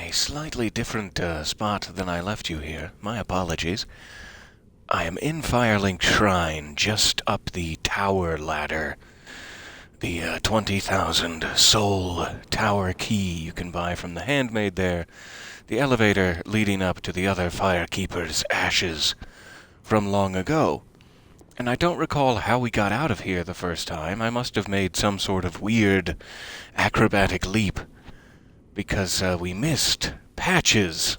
a slightly different spot than I left you here. My apologies. I am in Firelink Shrine, just up the tower ladder. The 20,000 soul tower key you can buy from the handmaid there. The elevator leading up to the other firekeeper's ashes from long ago. And I don't recall how we got out of here the first time. I must have made some sort of weird acrobatic leap. Because we missed Patches,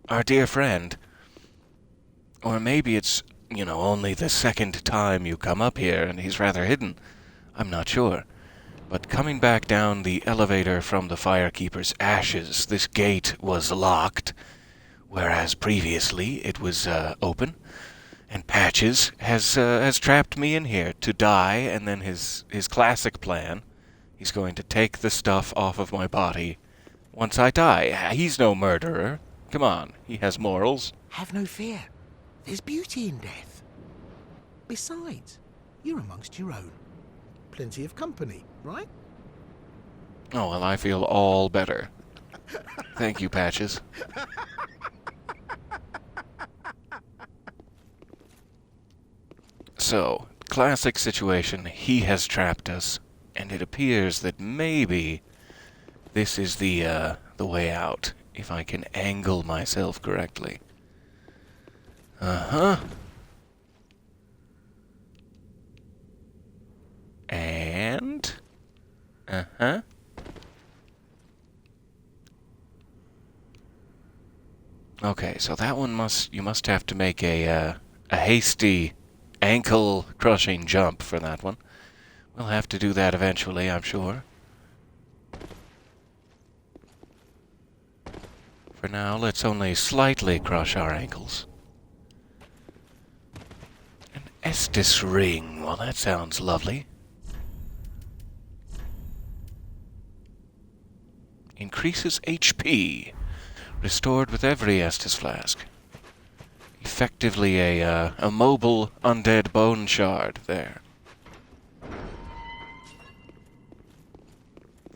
our dear friend. Or maybe it's, only the second time you come up here and he's rather hidden. I'm not sure. But coming back down the elevator from the firekeeper's ashes, this gate was locked, whereas previously it was open. And Patches has trapped me in here to die, and then his classic plan, he's going to take the stuff off of my body once I die. He's no murderer. Come on, he has morals. Have no fear. There's beauty in death. Besides, you're amongst your own. Plenty of company, right? Oh, well, I feel all better. Thank you, Patches. So, classic situation. He has trapped us, and it appears that maybe this is the way out, if I can angle myself correctly. Uh-huh. And... Uh-huh. Okay, so that one you must have to make a hasty ankle-crushing jump for that one. We'll have to do that eventually, I'm sure. For now, let's only slightly crush our ankles. An Estus ring. Well, that sounds lovely. Increases HP. Restored with every Estus flask. Effectively a mobile undead bone shard there.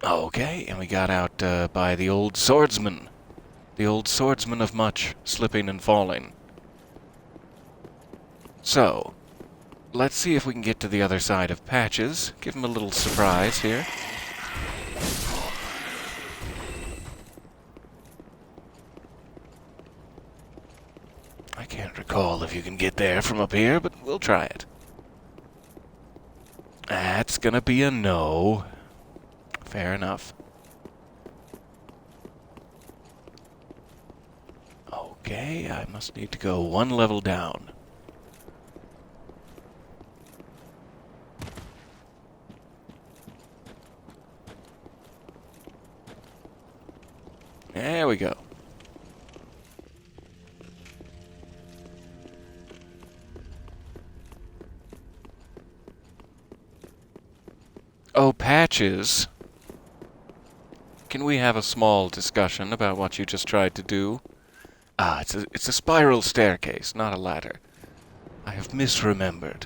Okay, and we got out by the old swordsman. The old swordsman of much slipping and falling. So, let's see if we can get to the other side of Patches. Give him a little surprise here. I can't recall if you can get there from up here, but we'll try it. That's gonna be a no. Fair enough. Okay, I must need to go one level down. There we go. Oh, Patches. Can we have a small discussion about what you just tried to do? Ah, it's a spiral staircase, not a ladder. I have misremembered.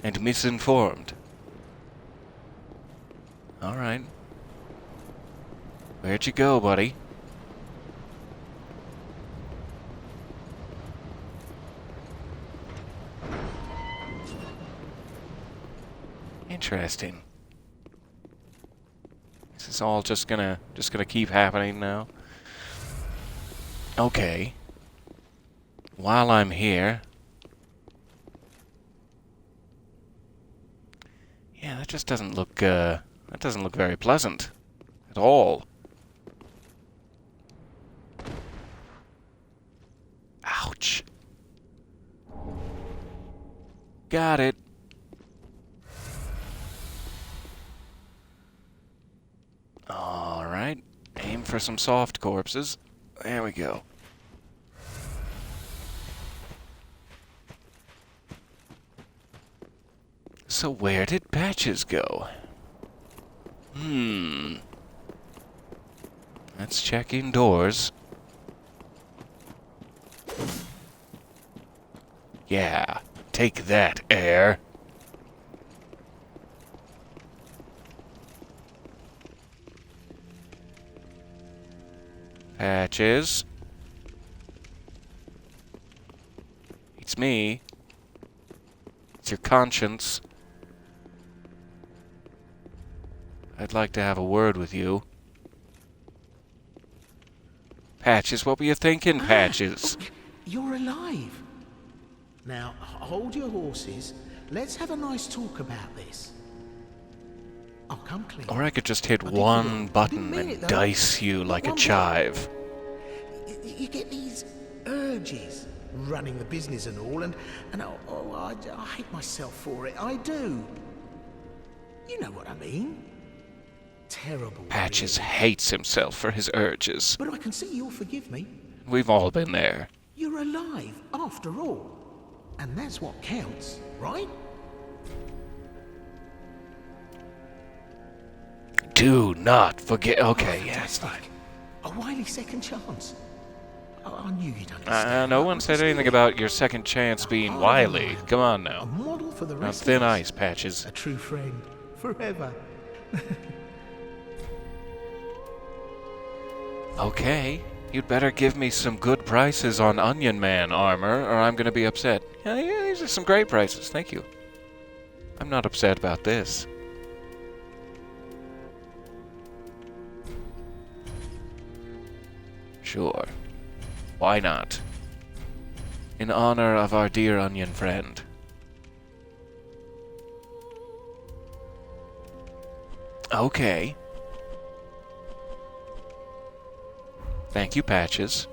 And misinformed. Alright. Where'd you go, buddy? Interesting. This is all just gonna keep happening now. Okay. While I'm here. Yeah, that just doesn't look very pleasant at all. Ouch. Got it. Alright, aim for some soft corpses. There we go. So where did Patches go? Let's check indoors. Yeah, take that, air. Patches. It's me. It's your conscience. I'd like to have a word with you. Patches, what were you thinking, Patches? Oh, you're alive. Now, hold your horses. Let's have a nice talk about this. I'll come clean. Or I could just hit I one didn't button mean it, and though. dice you like a One chive. You get these urges, running the business and all, and I hate myself for it. I do. You know what I mean? Terrible. Patches really. hates himself for his urges. But I can see you'll forgive me. We've all been there. You're alive, after all. And that's what counts, right? Do not forget. Okay, yes. Fantastic. A wily second chance. I knew you'd understand. No one said anything about your second chance being wily. Come on A now. model for the Now, rest thin of us. ice, Patches. A true friend. Forever. Okay, you'd better give me some good prices on Onion Man armor, or I'm gonna be upset. Yeah, these are some great prices, thank you. I'm not upset about this. Sure. Why not? In honor of our dear onion friend. Okay. Thank you, Patches.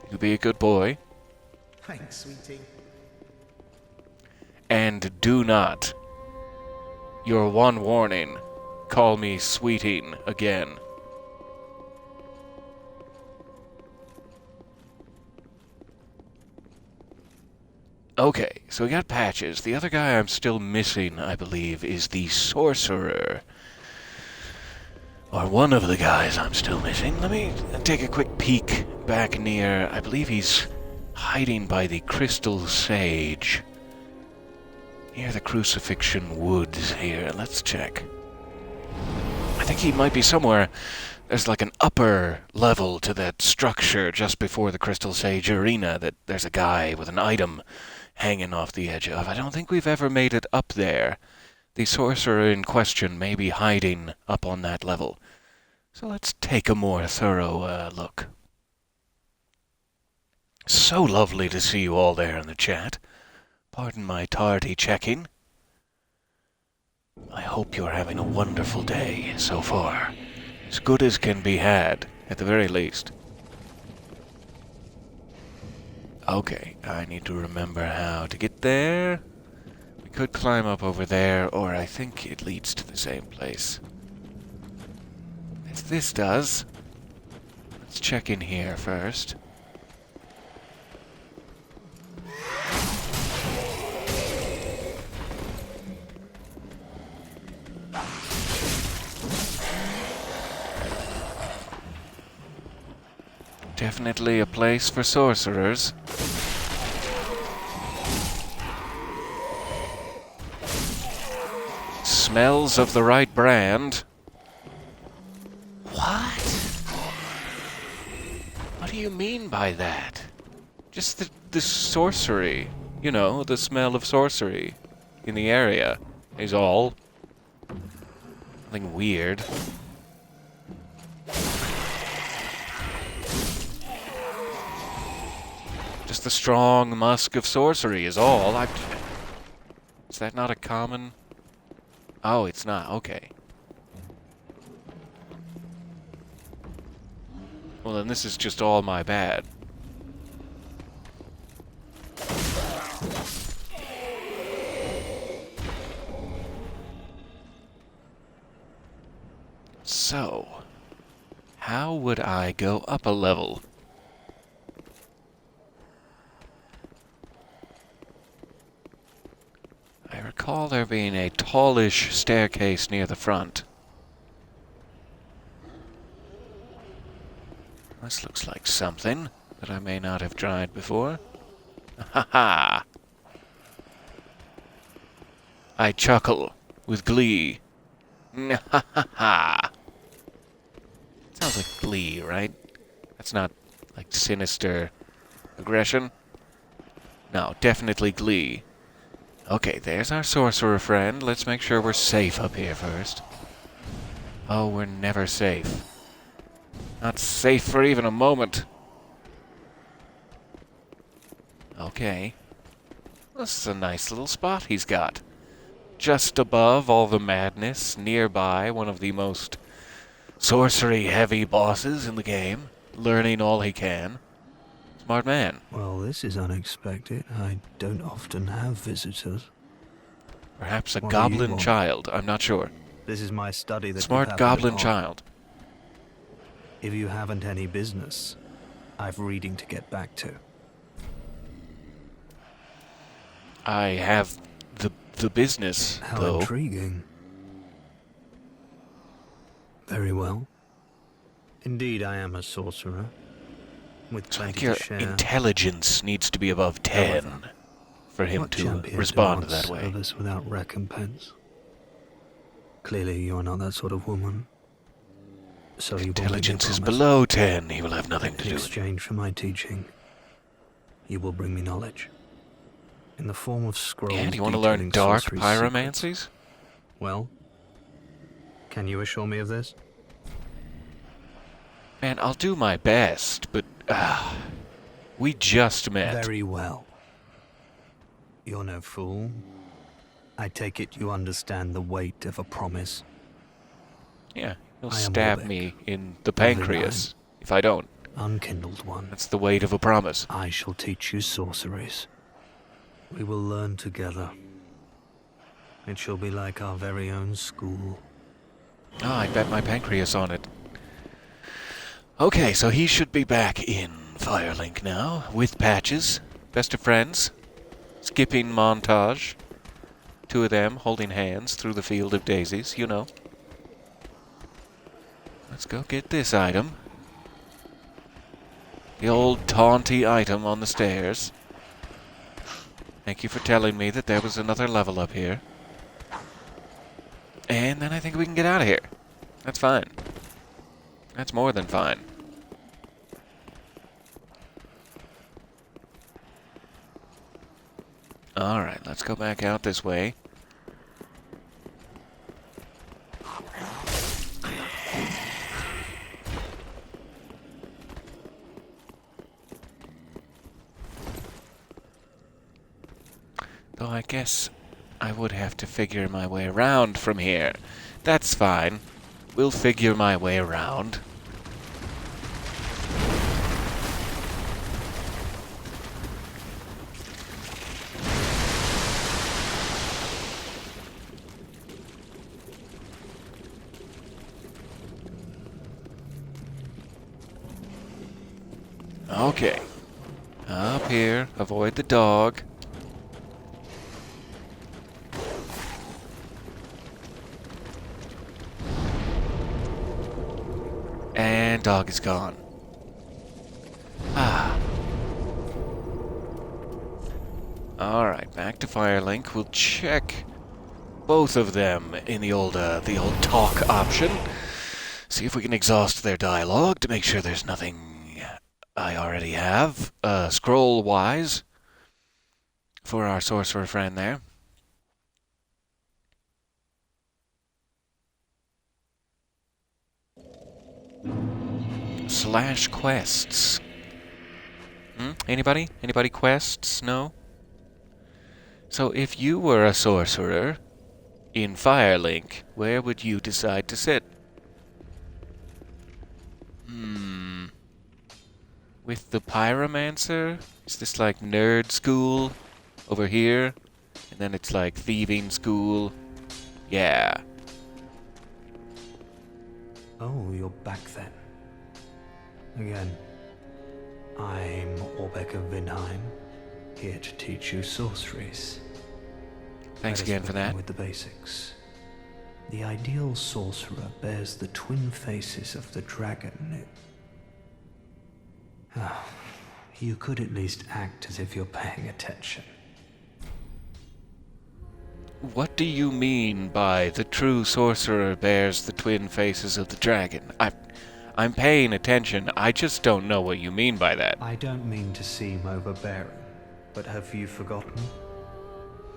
You be a good boy. Thanks, sweetie. And do not, your one warning, call me sweeting again. Okay, so we got Patches. The other guy I'm still missing, I believe, is the Sorcerer. Or one of the guys I'm still missing. Let me take a quick peek back near... I believe he's hiding by the Crystal Sage. Near the Crucifixion Woods here. Let's check. I think he might be somewhere... There's like an upper level to that structure just before the Crystal Sage Arena that there's a guy with an item hanging off the edge of. I don't think we've ever made it up there. The sorcerer in question may be hiding up on that level. So let's take a more thorough look. So lovely to see you all there in the chat. Pardon my tardy checking. I hope you're having a wonderful day so far. As good as can be had, at the very least. Okay, I need to remember how to get there. We could climb up over there, or I think it leads to the same place. As this does. Let's check in here first. Definitely a place for sorcerers. Smells of the right brand. What? What do you mean by that? Just the sorcery. You know, the smell of sorcery in the area is all. Nothing weird. Just the strong musk of sorcery is all. Is that not a common... Oh, it's not. Okay. Well, then this is just all my bad. So, how would I go up a level? I recall there being a tallish staircase near the front. This looks like something that I may not have tried before. Ha ha! I chuckle with glee. Ha ha ha! Sounds like glee, right? That's not, like, sinister aggression. No, definitely glee. Okay, there's our sorcerer friend. Let's make sure we're safe up here first. Oh, we're never safe. Not safe for even a moment. Okay. This is a nice little spot he's got. Just above all the madness, nearby one of the most sorcery-heavy bosses in the game, learning all he can. Smart man. Well, this is unexpected. I don't often have visitors. Perhaps a What do you goblin want? child, I'm not sure. This is my study that Smart you've happened goblin upon. child. If you haven't any business, I've reading to get back to. I have the business, How though. intriguing. Very well. Indeed, I am a sorcerer. With It's like plenty your to share. intelligence needs to be above 10 However, for him What to champion respond demands that way. service without recompense? Clearly, you are not that sort of woman. So you Intelligence is will promise. below 10. He will have nothing to In do with it. exchange for my teaching, you will bring me knowledge. In the form of scrolls. Yeah, do you want to learn detailing dark sorcery's pyromancies? secrets. Well, can you assure me of this? Man, I'll do my best, but we just met. Very well. You're no fool. I take it you understand the weight of a promise. Yeah, he'll I am stab Ulrich. me in the pancreas if I don't. Unkindled one. That's the weight of a promise. I shall teach you sorceries. We will learn together. It shall be like our very own school. Oh, I bet my pancreas on it. Okay, so he should be back in Firelink now, with Patches. Best of friends. Skipping montage. Two of them holding hands through the field of daisies, you know. Let's go get this item. The old taunty item on the stairs. Thank you for telling me that there was another level up here. And then I think we can get out of here. That's fine. That's more than fine. Alright, let's go back out this way. Though I guess I would have to figure my way around from here. That's fine. We'll figure my way around. Okay. Up here. Avoid the dog. And dog is gone. Ah. Alright, back to Firelink. We'll check both of them in the old talk option. See if we can exhaust their dialogue to make sure there's nothing I already have, scroll-wise, for our sorcerer friend there. Slash quests. Anybody? Anybody quests? No? So if you were a sorcerer in Firelink, where would you decide to sit? With the pyromancer? Is this like nerd school over here? And then it's like thieving school? Yeah. Oh, you're back then. Again. I'm Orbeck of Vinheim, here to teach you sorceries. Thanks Let us again for begin that. with the basics. The ideal sorcerer bears the twin faces of the dragon. You could at least act as if you're paying attention. What do you mean by the true sorcerer bears the twin faces of the dragon? I'm paying attention. I just don't know what you mean by that. I don't mean to seem overbearing, but have you forgotten?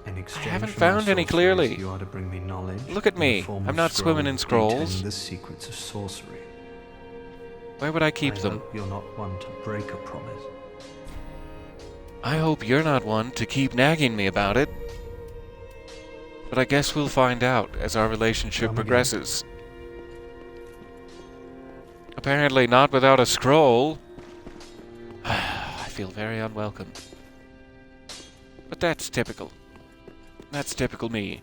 In exchange haven't for found my any sorceries, clearly. You are to bring me knowledge. Look at in the me. form I'm of not swimming in scrolls scrolls. detailing the secrets of sorcery. Where would I keep them? Hope you're not one to break a promise. I hope you're not one to keep nagging me about it. But I guess we'll find out as our relationship Come again. progresses. Apparently not without a scroll. I feel very unwelcome. But that's typical. That's typical me.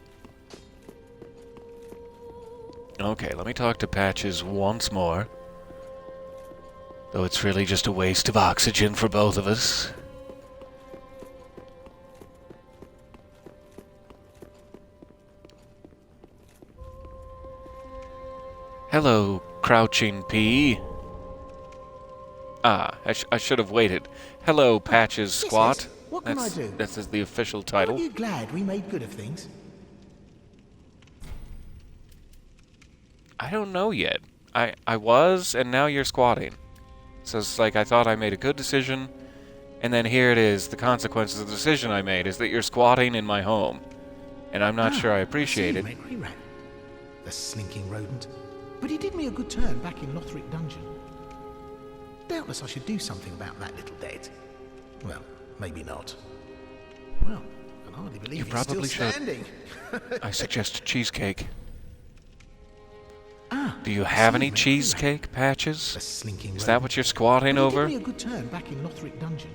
Okay, let me talk to Patches once more. Though it's really just a waste of oxygen for both of us. Hello, Crouching Pea. Ah, I should have waited. Hello, Patches Squat. yes. What can I do? This is the official title. Aren't you glad we made good of things? I don't know yet. I was, and now you're squatting. So it's like I thought I made a good decision, and then here it is. The consequences of the decision I made is that you're squatting in my home. And I'm not sure I appreciate it. Grey Rat. The slinking rodent. But he did me a good turn back in Lothric Dungeon. Doubtless I should do something about that little dead. Well, maybe not. Well, I can hardly believe You he's probably still should. standing. I suggest cheesecake. Ah, Do you have any Grey Rat. cheesecake, Patches? The slinking Is that what you're squatting But he over? did me a good turn back in Lothric Dungeon.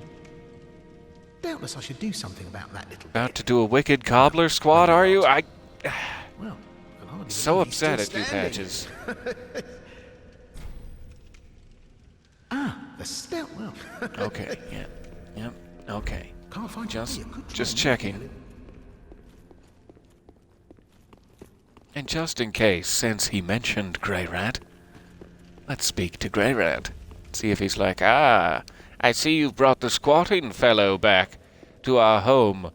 Doubtless I should do something about that little About dead. to do a wicked cobbler squat, are you? Well, I can hardly So believe he's still upset at you, standing. Patches. The stout. Well, Okay, yeah. Yep, okay. can't find Just- you. Good just try, checking. And just in case, since he mentioned Grey Rat, let's speak to Grey Rat. See if he's like, I see you've brought the squatting fellow back to our home.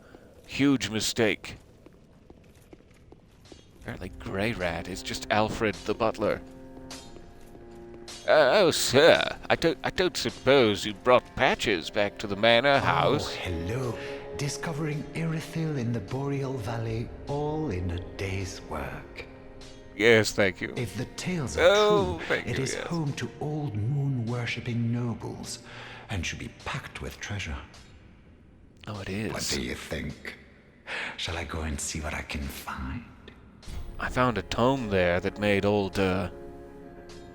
Huge mistake. Apparently Grey Rat is just Alfred the butler. Oh, sir, I don't suppose you brought Patches back to the manor house? Oh, hello. Discovering Irithyll in the Boreal Valley, all in a day's work. Yes, thank you. If the tales are Oh, true, thank it you, is yes. home to old moon-worshipping nobles, and should be packed with treasure. Oh, it What is. do you think? Shall I go and see what I can find? I found a tome there that made old,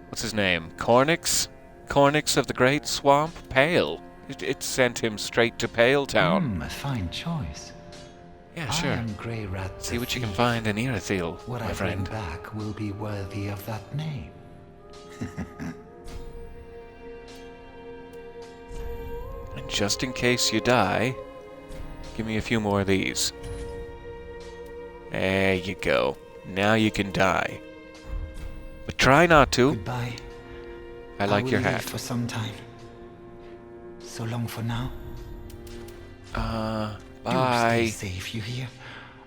what's his name? Cornix? Cornix of the Great Swamp? Pale. It sent him straight to Pale Town. A fine choice. Yeah, I sure. am Grey Rat. See the what you can thief. find in Irithyll, What my I friend. bring back will be worthy of that name. And just in case you die, give me a few more of these. There you go. Now you can die. But try not to. Goodbye. I like will your leave hat. for some time. So long for now. Do Bye. stay safe, you hear?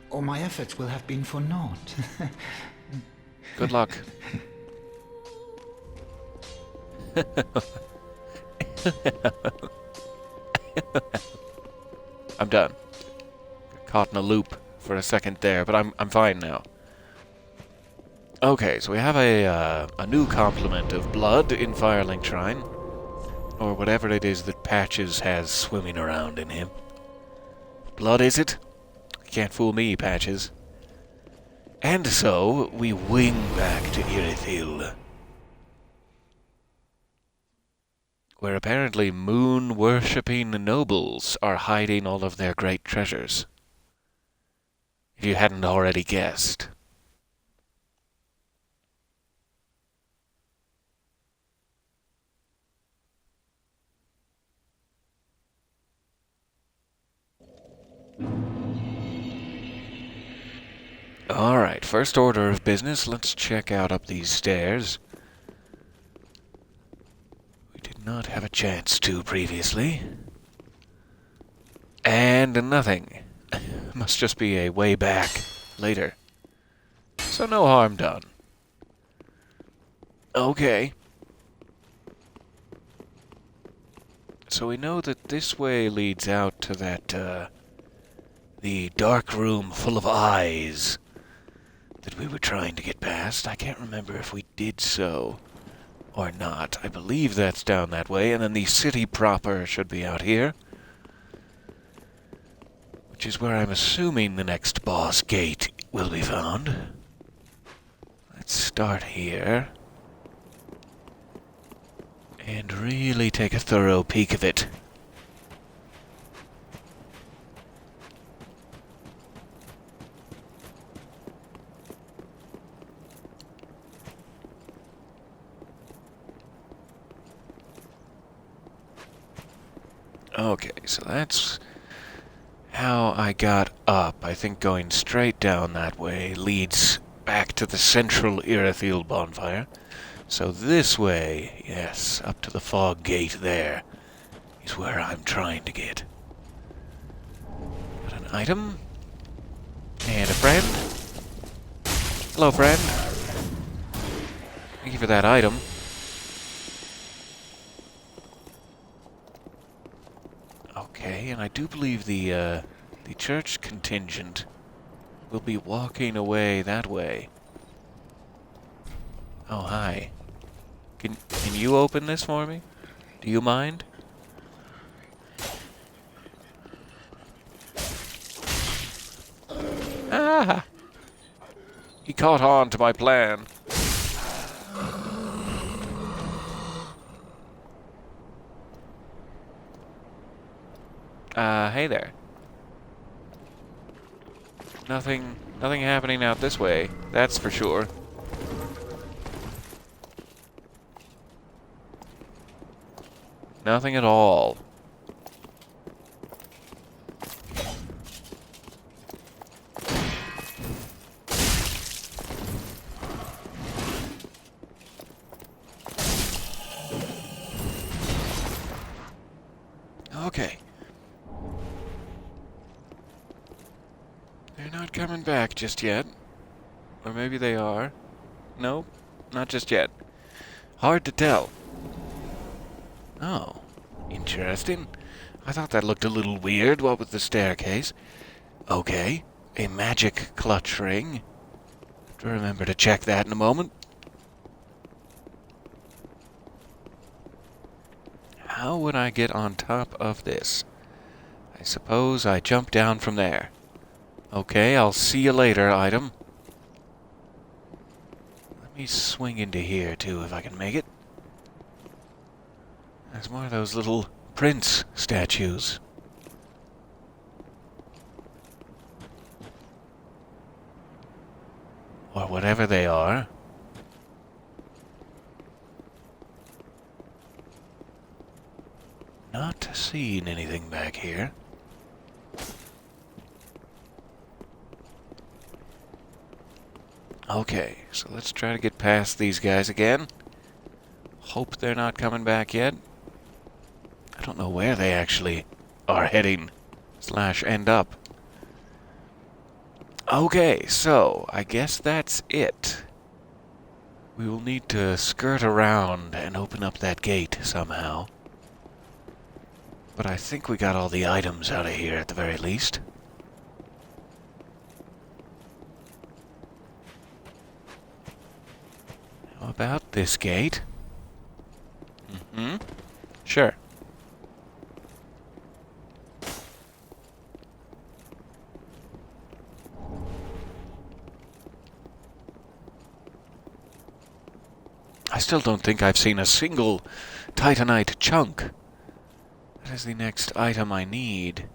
Or my efforts will have been for naught. Good luck. I'm done. Got caught in a loop for a second there, but I'm fine now. Okay, so we have a new complement of blood in Firelink Shrine, or whatever it is that Patches has swimming around in him. Blood, is it? Can't fool me, Patches. And so, we wing back to Irithyll, where apparently moon-worshipping nobles are hiding all of their great treasures. If you hadn't already guessed. Alright, first order of business, let's check out up these stairs. We did not have a chance to previously. And nothing. Must just be a way back later. So no harm done. Okay. So we know that this way leads out to that, the dark room full of eyes that we were trying to get past. I can't remember if we did so or not. I believe that's down that way, and then the city proper should be out here, which is where I'm assuming the next boss gate will be found. Let's start here and really take a thorough peek of it. Okay, so that's how I got up. I think going straight down that way leads back to the central Irithyll bonfire. So this way, yes, up to the fog gate there, is where I'm trying to get. Got an item. And a friend. Hello, friend. Thank you for that item. Okay, and I do believe the church contingent will be walking away that way. Oh, hi. Can you open this for me? Do you mind? Ah! He caught on to my plan. Hey there. Nothing happening out this way, that's for sure. Nothing at all. Okay. They're not coming back just yet. Or maybe they are. Nope, not just yet. Hard to tell. Oh, interesting. I thought that looked a little weird, what with the staircase. Okay, a magic clutch ring. Have to remember to check that in a moment. How would I get on top of this? I suppose I jump down from there. Okay, I'll see you later, item. Let me swing into here, too, if I can make it. There's more of those little prince statues. Or whatever they are. Not seeing anything back here. Okay, so let's try to get past these guys again. Hope they're not coming back yet. I don't know where they actually are heading / end up. Okay, so I guess that's it. We will need to skirt around and open up that gate somehow. But I think we got all the items out of here at the very least. How about this gate? Sure. I still don't think I've seen a single Titanite chunk. That is the next item I need.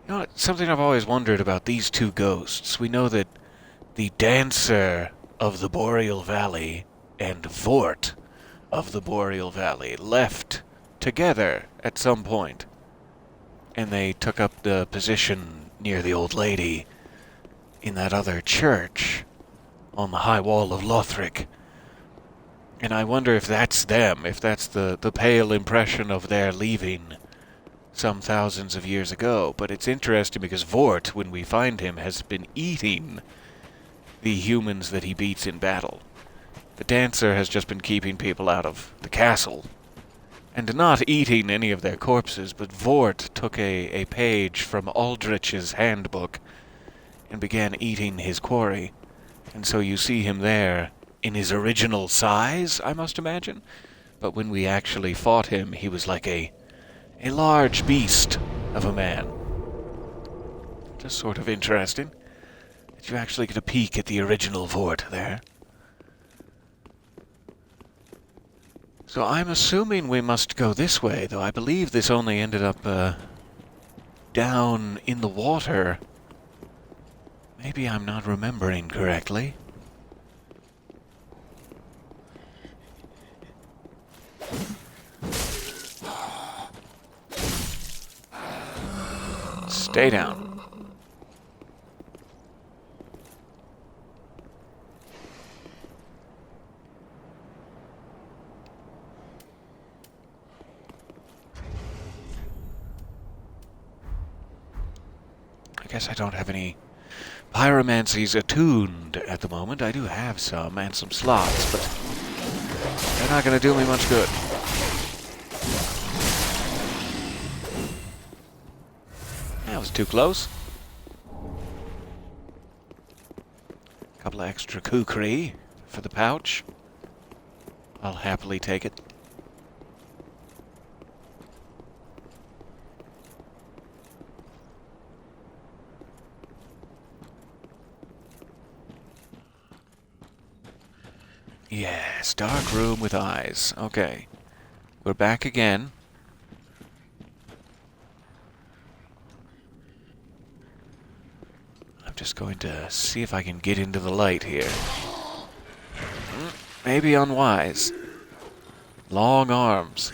You know, something I've always wondered about these two ghosts. We know that the Dancer of the Boreal Valley and Vort of the Boreal Valley left together at some point. And they took up the position near the old lady in that other church on the high wall of Lothric. And I wonder if that's them, if that's the pale impression of their leaving some thousands of years ago. But it's interesting because Vort, when we find him, has been eating the humans that he beats in battle. The dancer has just been keeping people out of the castle, and not eating any of their corpses, but Vort took a page from Aldrich's handbook and began eating his quarry. And so you see him there in his original size, I must imagine. But when we actually fought him, he was like a large beast of a man. Just sort of interesting that you actually get a peek at the original Vort there. So I'm assuming we must go this way, though I believe this only ended up down in the water. Maybe I'm not remembering correctly. Stay down. I guess I don't have any pyromancies attuned at the moment. I do have some, and some slots, but they're not going to do me much good. That was too close. A couple of extra kukri for the pouch. I'll happily take it. Yes, dark room with eyes. Okay. We're back again. I'm just going to see if I can get into the light here. Maybe unwise. Long arms.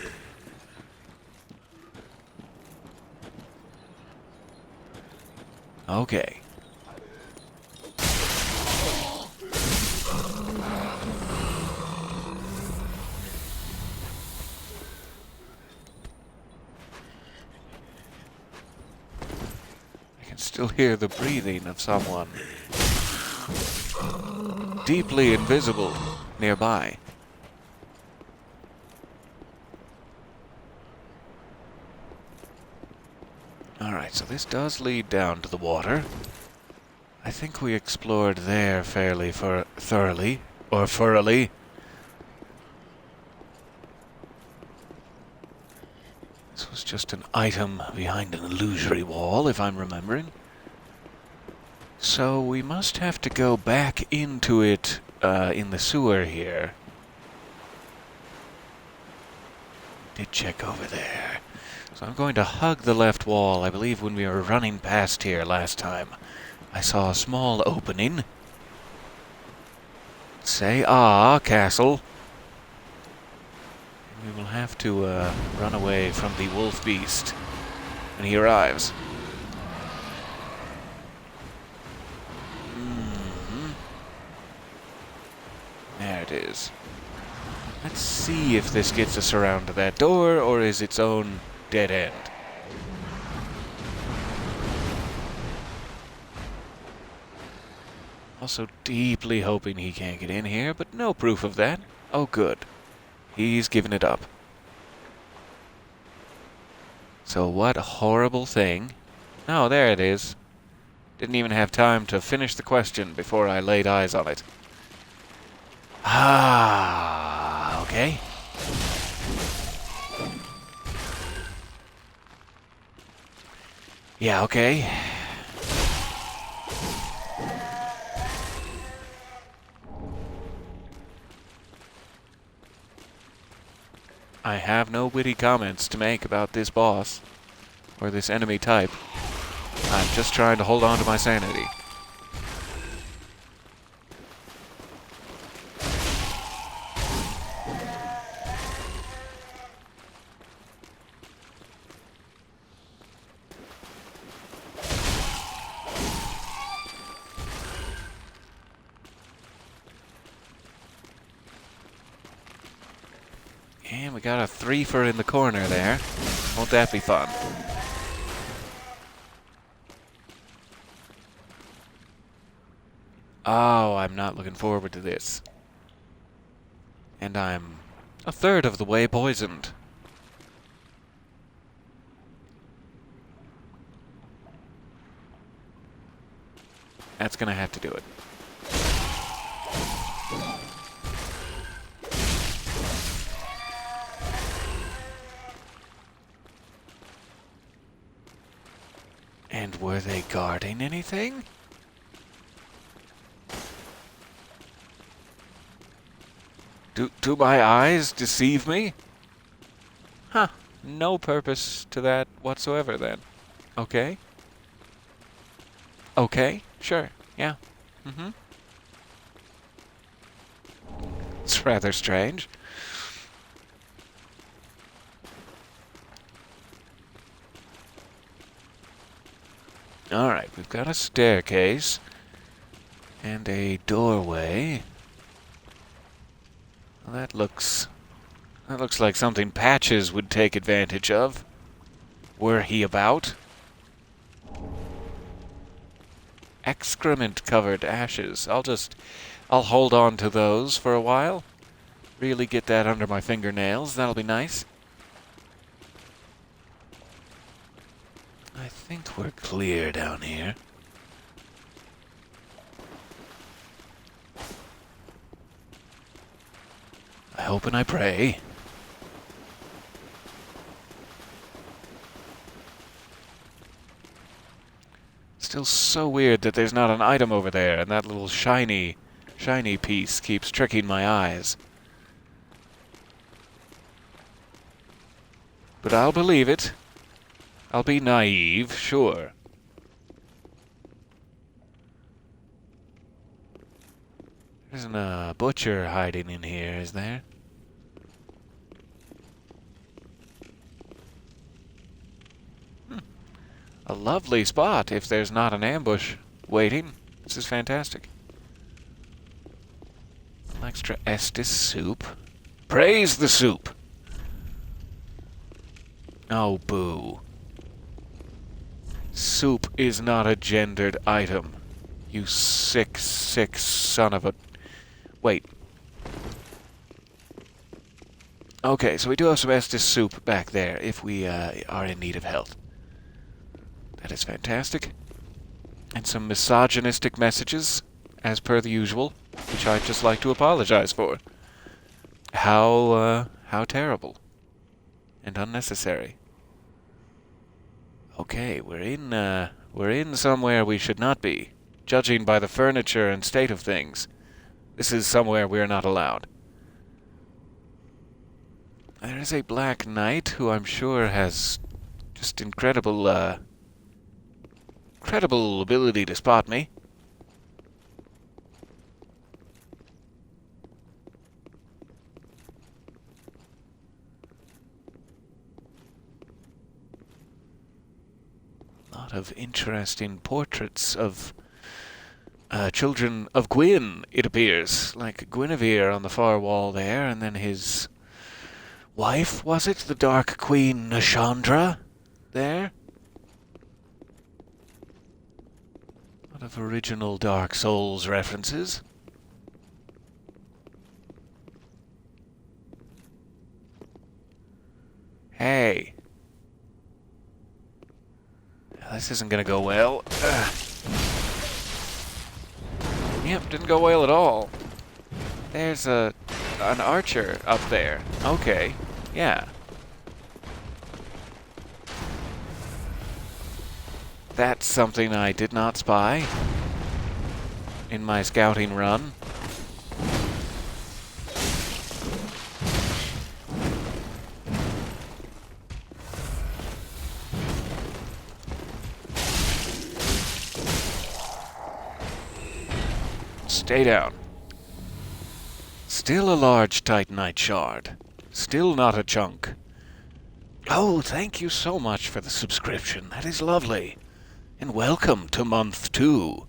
Okay. Still hear the breathing of someone deeply invisible nearby. Alright, so this does lead down to the water. I think we explored there fairly thoroughly. This was just an item behind an illusory wall, if I'm remembering. So we must have to go back into it in the sewer here. Did check over there. So I'm going to hug the left wall. I believe when we were running past here last time, I saw a small opening. Say ah, castle. We will have to run away from the wolf beast when he arrives. There it is. Let's see if this gets us around to that door, or is its own dead end. Also deeply hoping he can't get in here, but no proof of that. Oh, good. He's given it up. So what a horrible thing. Oh, there it is. Didn't even have time to finish the question before I laid eyes on it. Ah, okay. Yeah, okay. I have no witty comments to make about this boss, or this enemy type. I'm just trying to hold on to my sanity. And we got a threefer in the corner there. Won't that be fun? Oh, I'm not looking forward to this. And I'm a third of the way poisoned. That's gonna have to do it. And were they guarding anything? Do my eyes deceive me? Huh. No purpose to that whatsoever, then. Okay. Okay, sure, yeah. Mm-hmm. It's rather strange. Alright, we've got a staircase and a doorway. Well, that looks like something Patches would take advantage of, were he about. Excrement-covered ashes. I'll hold on to those for a while. Really get that under my fingernails. That'll be nice. I think we're clear down here. I hope and I pray. Still so weird that there's not an item over there, and that little shiny piece keeps tricking my eyes. But I'll believe it. I'll be naive, sure. There isn't a butcher hiding in here, is there? A lovely spot if there's not an ambush waiting. This is fantastic. Extra Estus soup. Praise the soup! Oh, boo. Soup is not a gendered item. You sick, sick son of a... Wait. Okay, so we do have some Estus soup back there if we are in need of health. That is fantastic. And some misogynistic messages, as per the usual, which I'd just like to apologize for. How terrible. And unnecessary. Okay, we're in somewhere we should not be, judging by the furniture and state of things. This is somewhere we're not allowed. There is a Black Knight who I'm sure has just incredible ability to spot me. A lot of interesting portraits of children of Gwyn, it appears. Like Guinevere on the far wall there, and then his wife, was it? The Dark Queen Nashandra there? A lot of original Dark Souls references. Hey. This isn't gonna go well. Yep, didn't go well at all. There's an archer up there. Okay, yeah. That's something I did not spy in my scouting run. Stay down. Still a large Titanite shard. Still not a chunk. Oh, thank you so much for the subscription. That is lovely. And welcome to month 2.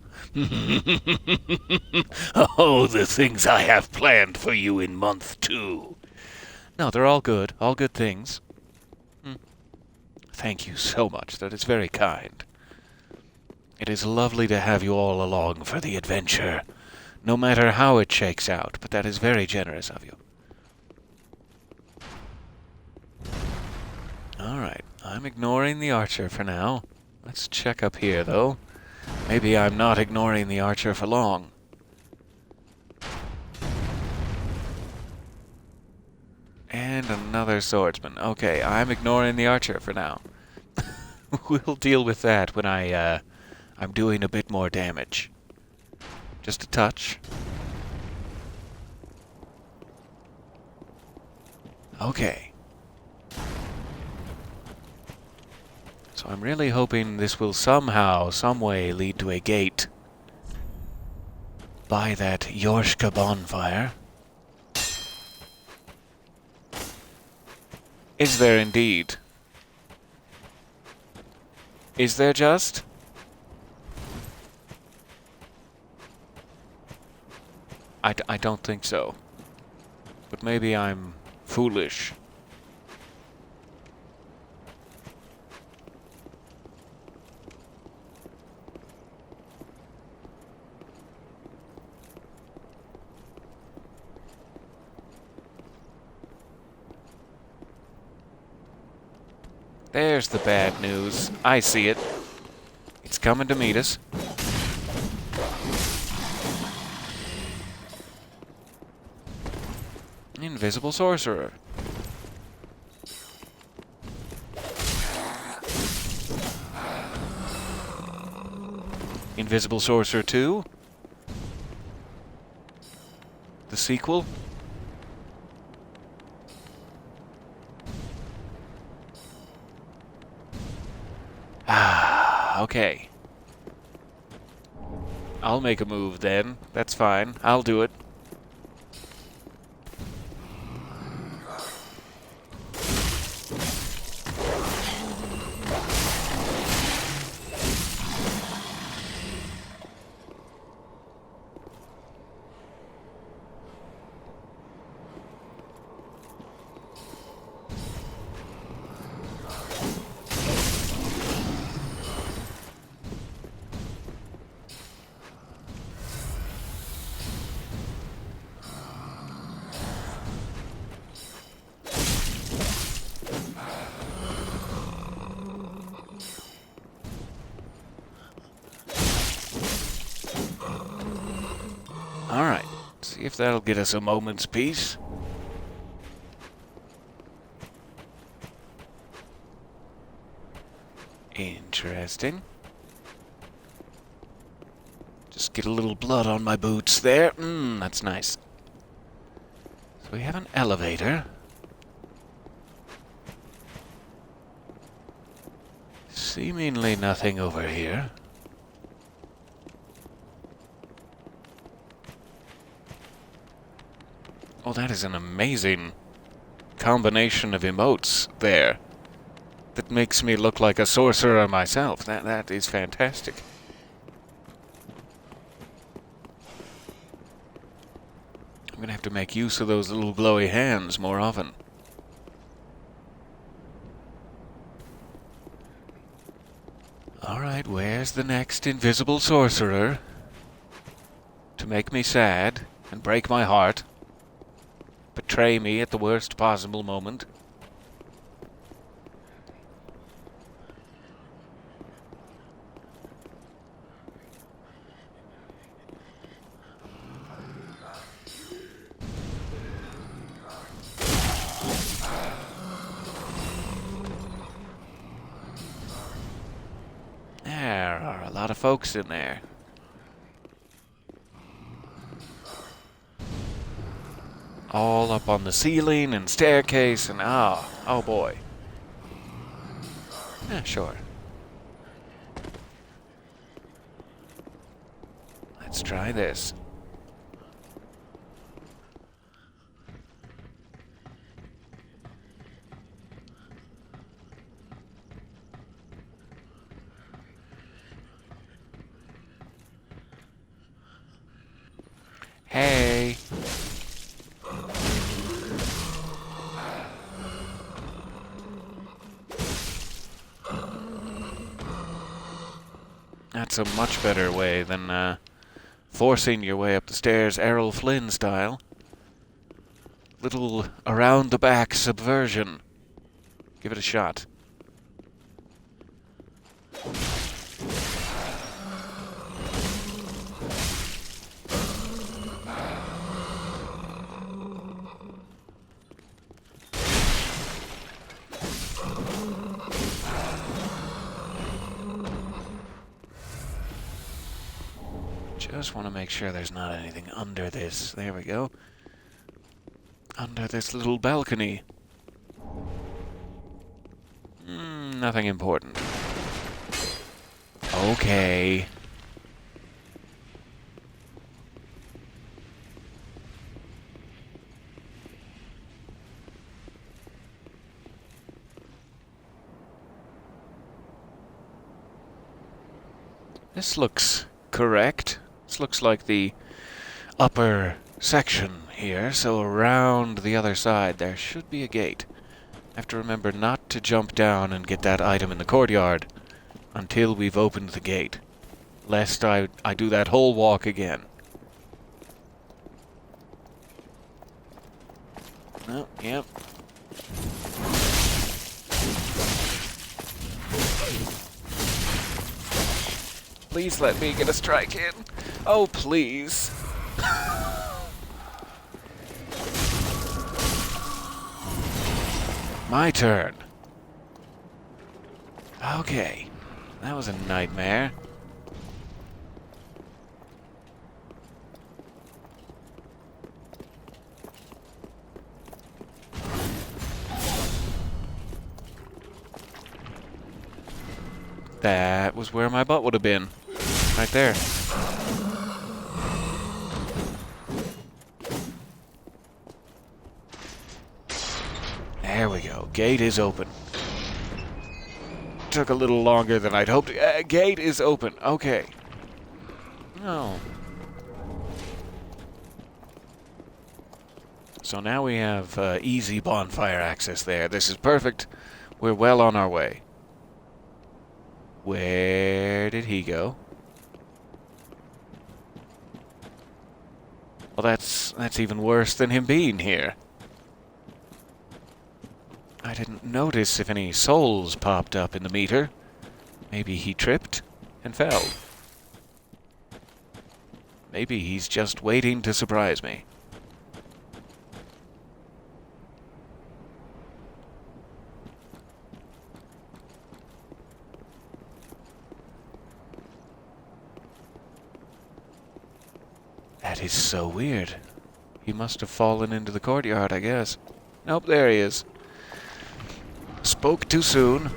Oh, the things I have planned for you in month 2. No, they're all good. All good things. Thank you so much. That is very kind. It is lovely to have you all along for the adventure. No matter how it shakes out, but that is very generous of you. I'm ignoring the archer for now. Let's check up here, though. Maybe I'm not ignoring the archer for long. And another swordsman. Okay, I'm ignoring the archer for now. We'll deal with that when I'm doing a bit more damage. Just a touch. Okay. So I'm really hoping this will somehow, some way lead to a gate by that Yorshka bonfire. Is there indeed? Is there just? I don't think so. But maybe I'm foolish. There's the bad news. I see it. It's coming to meet us. Invisible sorcerer. Invisible Sorcerer 2? The sequel? Okay. I'll make a move then. That's fine. I'll do it. Alright, see if that'll get us a moment's peace. Interesting. Just get a little blood on my boots there. That's nice. So we have an elevator. Seemingly nothing over here. Oh, that is an amazing combination of emotes there. That makes me look like a sorcerer myself. That is fantastic. I'm gonna have to make use of those little glowy hands more often. Alright, where's the next invisible sorcerer? To make me sad and break my heart. Betray me at the worst possible moment. There are a lot of folks in there. All up on the ceiling and staircase and oh boy. Yeah, sure. Let's try this. Hey. That's a much better way than forcing your way up the stairs Errol Flynn style. Little around the back subversion. Give it a shot. Just want to make sure there's not anything under this. There we go. Under this little balcony. Nothing important. Okay. This looks correct. This looks like the upper section here, so around the other side there should be a gate. I have to remember not to jump down and get that item in the courtyard until we've opened the gate, lest I do that whole walk again. Oh, yep. Please let me get a strike in. Oh, please. My turn. Okay. That was a nightmare. That was where my butt would have been. Right there. There we go. Gate is open. Took a little longer than I'd hoped. Gate is open. Okay. No. So now we have easy bonfire access there. This is perfect. We're well on our way. Where did he go? Well, that's even worse than him being here. I didn't notice if any souls popped up in the meter. Maybe he tripped and fell. Maybe he's just waiting to surprise me. That is so weird. He must have fallen into the courtyard, I guess. Nope, there he is. Spoke too soon.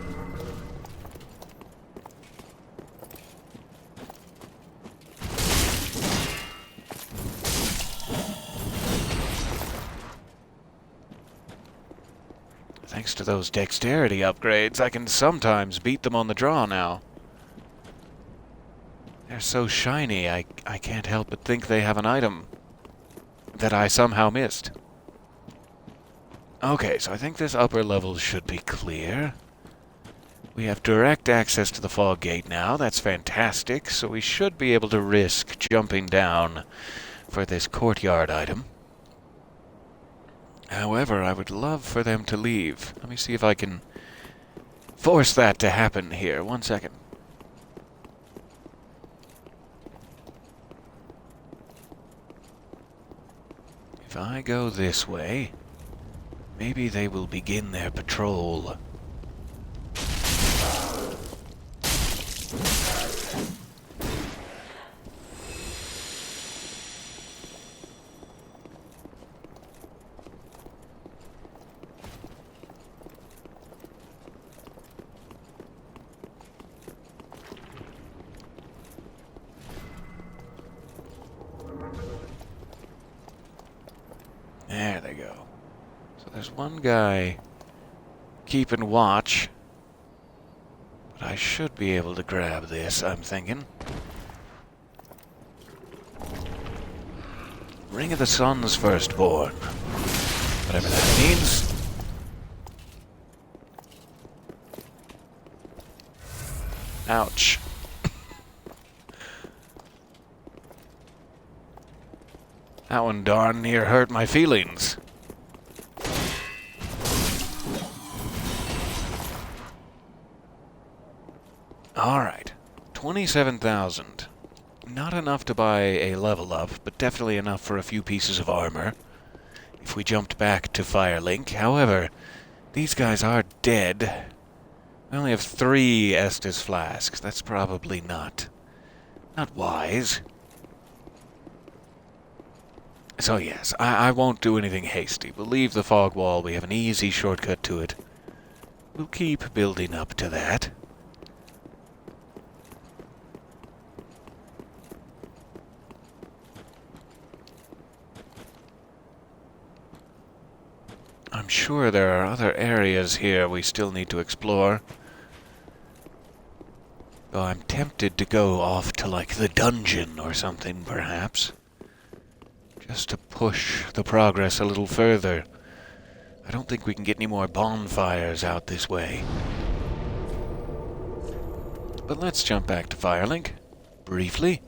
Thanks to those dexterity upgrades, I can sometimes beat them on the draw now. They're so shiny, I can't help but think they have an item that I somehow missed. Okay, so I think this upper level should be clear. We have direct access to the fog gate now. That's fantastic, so we should be able to risk jumping down for this courtyard item. However, I would love for them to leave. Let me see if I can force that to happen here. 1 second. If I go this way, maybe they will begin their patrol. There they go. So there's one guy keeping watch. But I should be able to grab this, I'm thinking. Ring of the Sun's firstborn. Whatever that means. Ouch. That one darn near hurt my feelings. Alright. 27,000. Not enough to buy a level up, but definitely enough for a few pieces of armor. If we jumped back to Firelink. However, these guys are dead. We only have 3 Estus flasks. That's probably not wise. So yes, I won't do anything hasty. We'll leave the fog wall. We have an easy shortcut to it. We'll keep building up to that. I'm sure there are other areas here we still need to explore. Though I'm tempted to go off to, like, the dungeon or something, perhaps. Just to push the progress a little further. I don't think we can get any more bonfires out this way. But let's jump back to Firelink, briefly.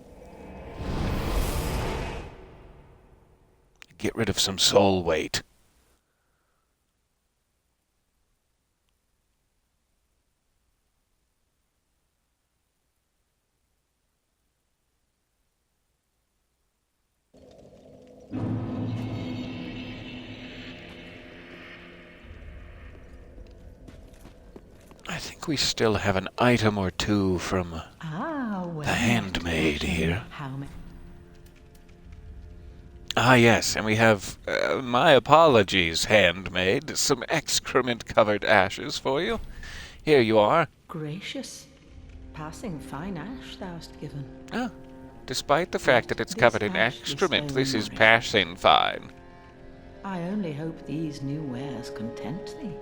Get rid of some soul weight. I think we still have an item or two from the handmaid here. Ah, yes, and we have, my apologies, handmaid, some excrement-covered ashes for you. Here you are. Gracious. Passing fine ash thou'st given. Ah, despite the fact that it's covered in excrement, this is passing fine. I only hope these new wares content thee.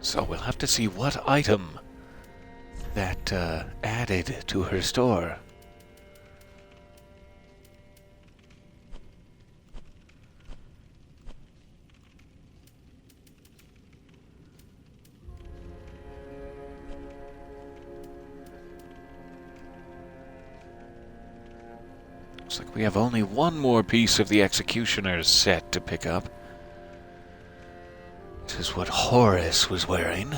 So we'll have to see what item that added to her store. Looks like we have only one more piece of the Executioner's set to pick up. This is what Horace was wearing.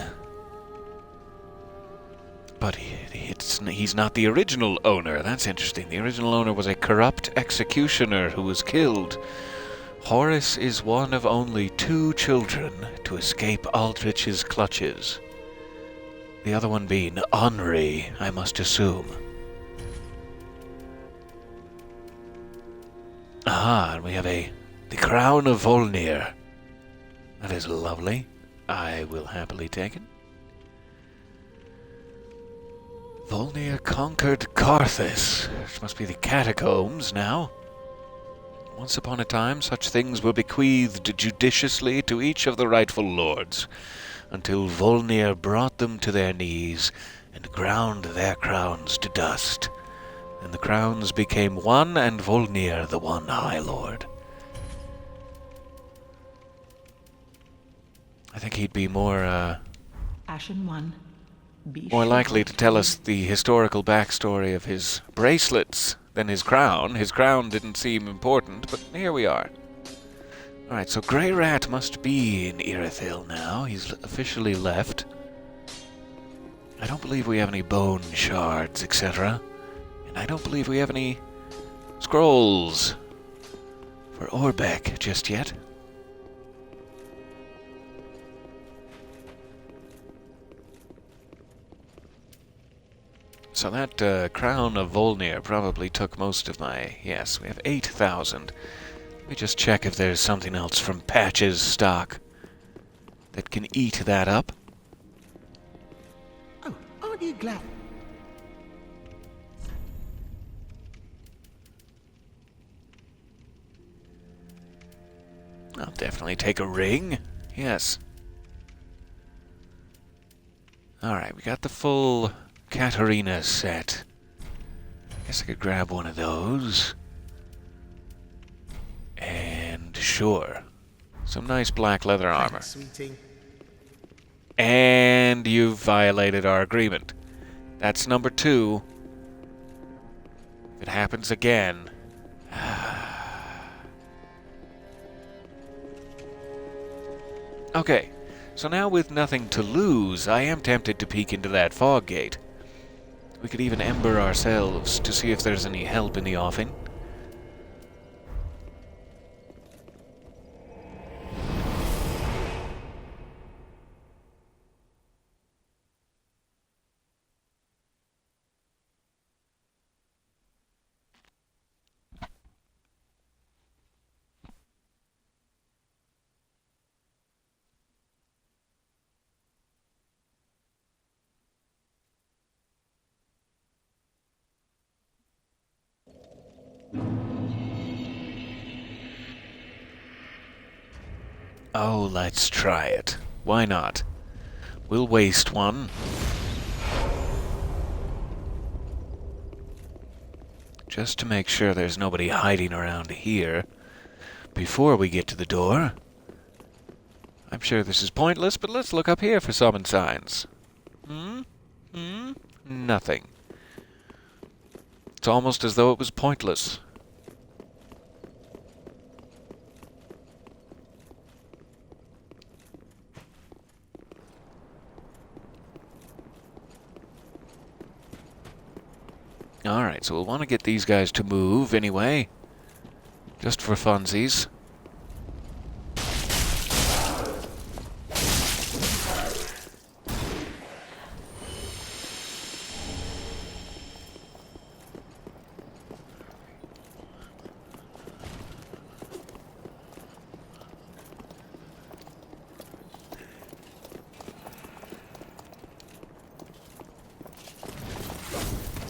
But he's not the original owner. That's interesting. The original owner was a corrupt executioner who was killed. Horace is one of only 2 children to escape Aldrich's clutches. The other one being Anri, I must assume. Ah, and we have the Crown of Volnir. That is lovely. I will happily take it. Volnir conquered Carthus, which must be the catacombs now. Once upon a time, such things were bequeathed judiciously to each of the rightful lords, until Volnir brought them to their knees and ground their crowns to dust. And the crowns became one, and Volnir the one High Lord. I think he'd be more Ashen one. more likely to tell us the historical backstory of his bracelets than his crown. His crown didn't seem important, but here we are. Alright, so Grey Rat must be in Irithyll now. He's officially left. I don't believe we have any bone shards, etc. And I don't believe we have any scrolls for Orbeck just yet. So that Crown of Volnir probably took most of my... Yes, we have 8,000. Let me just check if there's something else from Patch's stock that can eat that up. Oh, aren't you glad? I'll definitely take a ring. Yes. Alright, we got the full Katarina set. Guess I could grab one of those. And sure. Some nice black leather armor. Sweeting. And you've violated our agreement. That's number 2. If it happens again... Okay, so now with nothing to lose, I am tempted to peek into that fog gate. We could even ember ourselves to see if there's any help in the offing. Oh, let's try it. Why not? We'll waste one. Just to make sure there's nobody hiding around here before we get to the door. I'm sure this is pointless, but let's look up here for summon signs. Nothing. It's almost as though it was pointless. Alright, so we'll want to get these guys to move anyway. Just for funsies.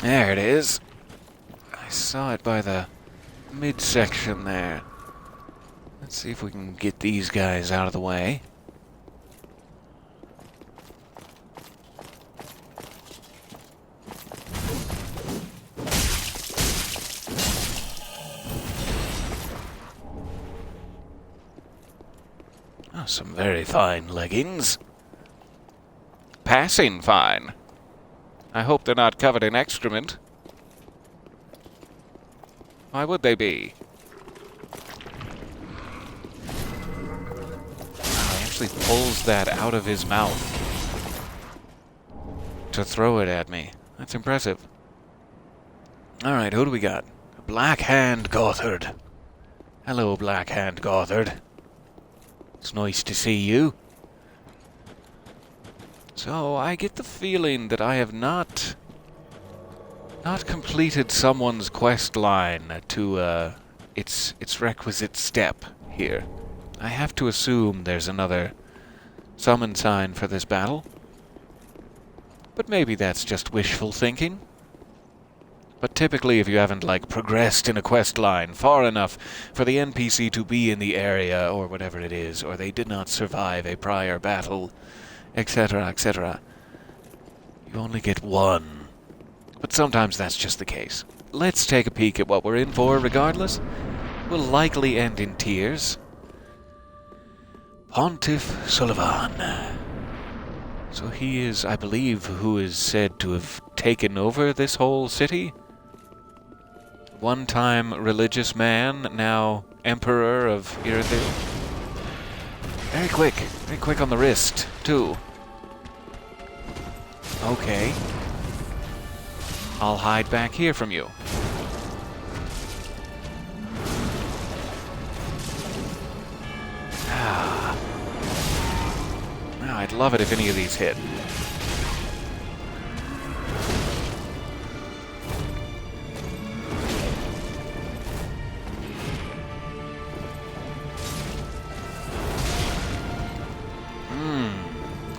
There it is. I saw it by the midsection there. Let's see if we can get these guys out of the way. Oh, some very fine leggings. Passing fine. I hope they're not covered in excrement. Why would they be? Oh, he actually pulls that out of his mouth to throw it at me. That's impressive. Alright, who do we got? Blackhand Gothard. Hello, Blackhand Gothard. It's nice to see you. So, I get the feeling that I have not completed someone's quest line to its requisite step here. I have to assume there's another summon sign for this battle. But maybe that's just wishful thinking. But typically if you haven't, like, progressed in a quest line far enough for the NPC to be in the area, or whatever it is, or they did not survive a prior battle, etc., etc., you only get one. But sometimes that's just the case. Let's take a peek at what we're in for regardless. We'll likely end in tears. Pontiff Sullivan. So he is, I believe, who is said to have taken over this whole city? One-time religious man, now Emperor of Irithyll. Very quick on the wrist, too. Okay. I'll hide back here from you. Now, I'd love it if any of these hit.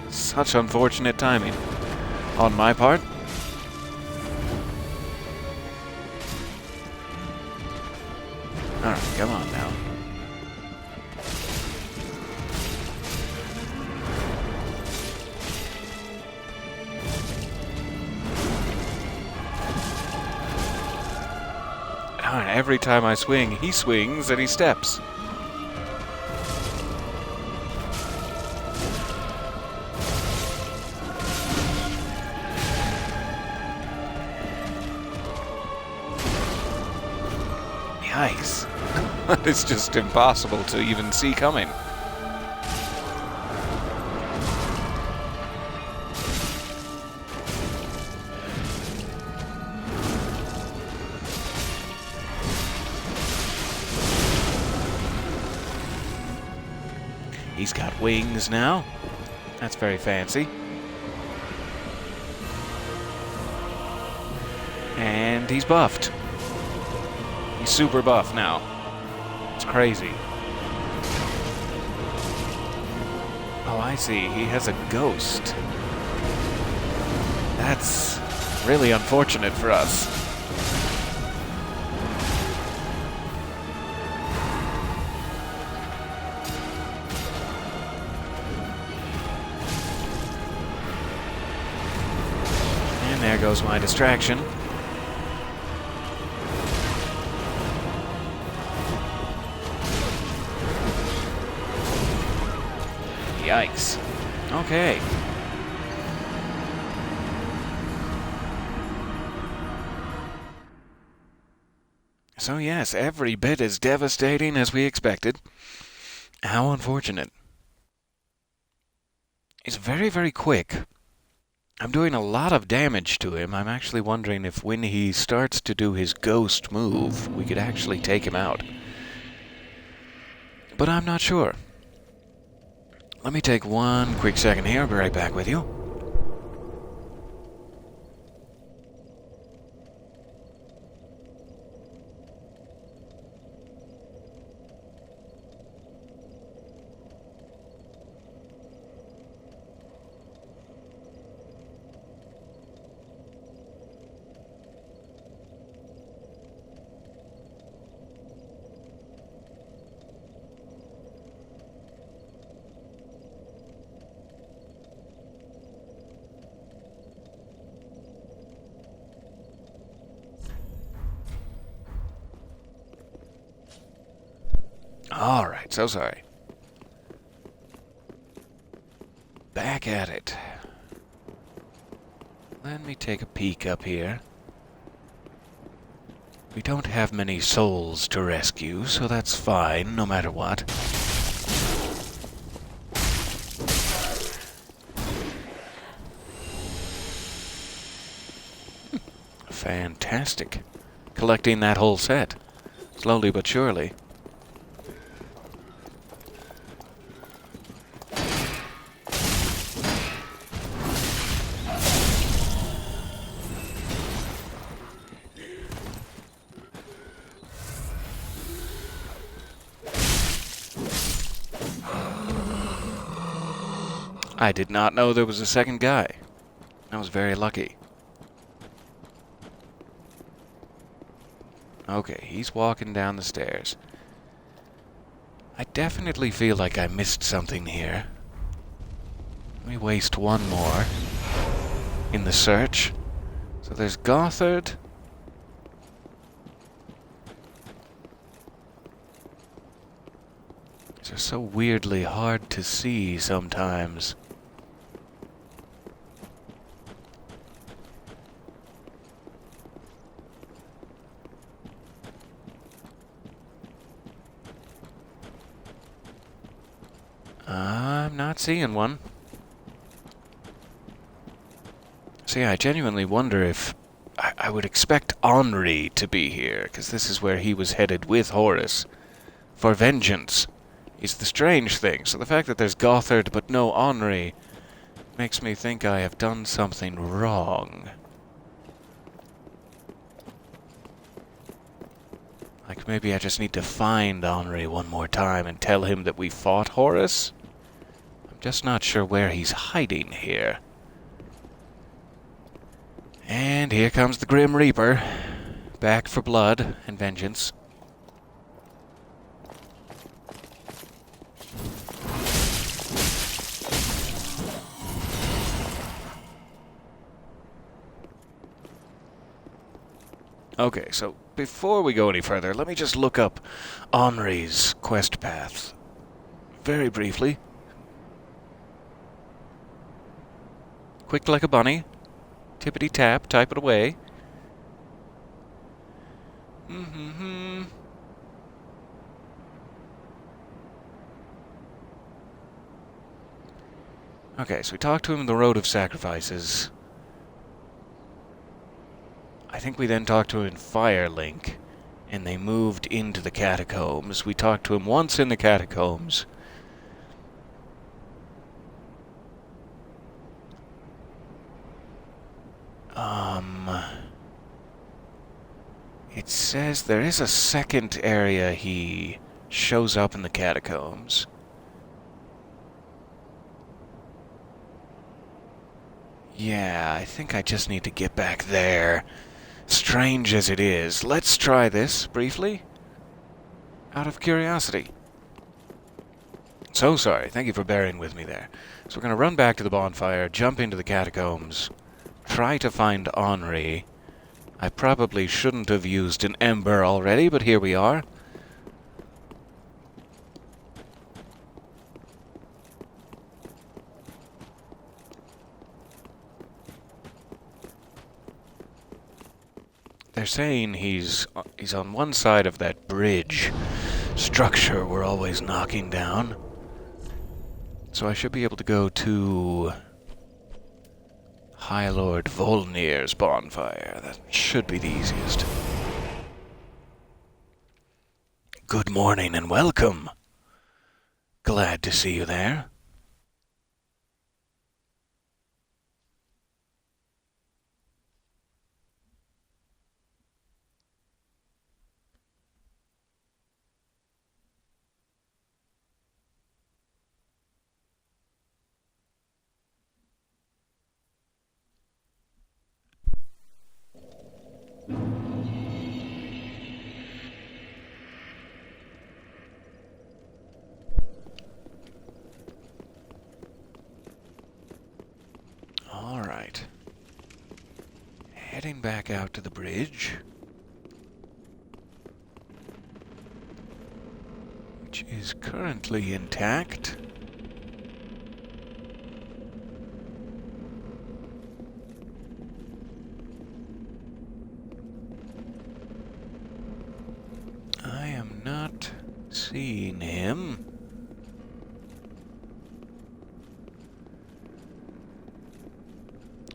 Such unfortunate timing on my part. Alright, come on now. Alright, every time I swing, he swings and he steps. Yikes. It's just impossible to even see coming. He's got wings now. That's very fancy. And he's buffed. He's super buff now. It's crazy. Oh, I see. He has a ghost. That's really unfortunate for us. And there goes my distraction. Yikes. Okay. So yes, every bit as devastating as we expected. How unfortunate. He's very, very quick. I'm doing a lot of damage to him. I'm actually wondering if when he starts to do his ghost move, we could actually take him out. But I'm not sure. Let me take one quick second here. I'll be right back with you. Alright, so sorry. Back at it. Let me take a peek up here. We don't have many souls to rescue, so that's fine, no matter what. Fantastic. Collecting that whole set. Slowly but surely. I did not know there was a second guy. I was very lucky. Okay, he's walking down the stairs. I definitely feel like I missed something here. Let me waste one more in the search. So there's Gothard. These are so weirdly hard to see sometimes. I'm not seeing one. See, I genuinely wonder if I would expect Anri to be here, because this is where he was headed with Horus for vengeance. Is the strange thing. So the fact that there's Gothard but no Anri makes me think I have done something wrong. Like maybe I just need to find Anri one more time and tell him that we fought Horus? I'm just not sure where he's hiding here. And here comes the Grim Reaper, back for blood and vengeance. Okay, so before we go any further, let me just look up Anri's quest path. Very briefly. Quick like a bunny. Tippity-tap, type it away. Okay, so we talked to him on the Road of Sacrifices. I think we then talked to him in Firelink, and they moved into the catacombs. We talked to him once in the catacombs. It says there is a second area he shows up in the catacombs. Yeah, I think I just need to get back there. Strange as it is, let's try this briefly. Out of curiosity. So sorry, thank you for bearing with me there. So we're going to run back to the bonfire, jump into the catacombs, try to find Anri. I probably shouldn't have used an EMBER already, but here we are. They're saying he's on one side of that bridge structure we're always knocking down. So I should be able to go to High Lord Volnir's bonfire. That should be the easiest. Good morning and welcome. Glad to see you there. Alright. Heading back out to the bridge. Which is currently intact. I am not seeing him.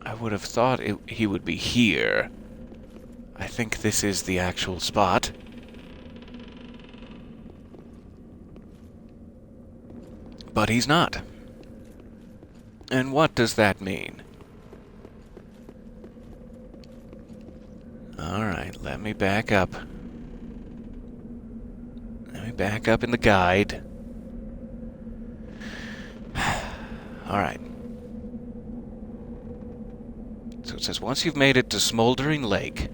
I would have thought he would be here. I think this is the actual spot. But he's not. And what does that mean? Alright, let me back up. Let me back up in the guide. Alright. So it says, once you've made it to Smoldering Lake,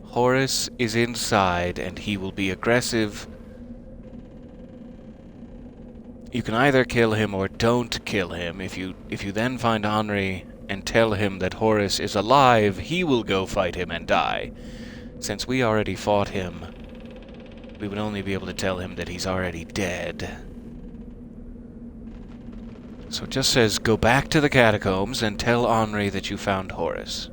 Horus is inside and he will be aggressive. You can either kill him or don't kill him. If you then find Anri and tell him that Horus is alive, he will go fight him and die. Since we already fought him, we would only be able to tell him that he's already dead. So it just says, go back to the catacombs and tell Anri that you found Horus.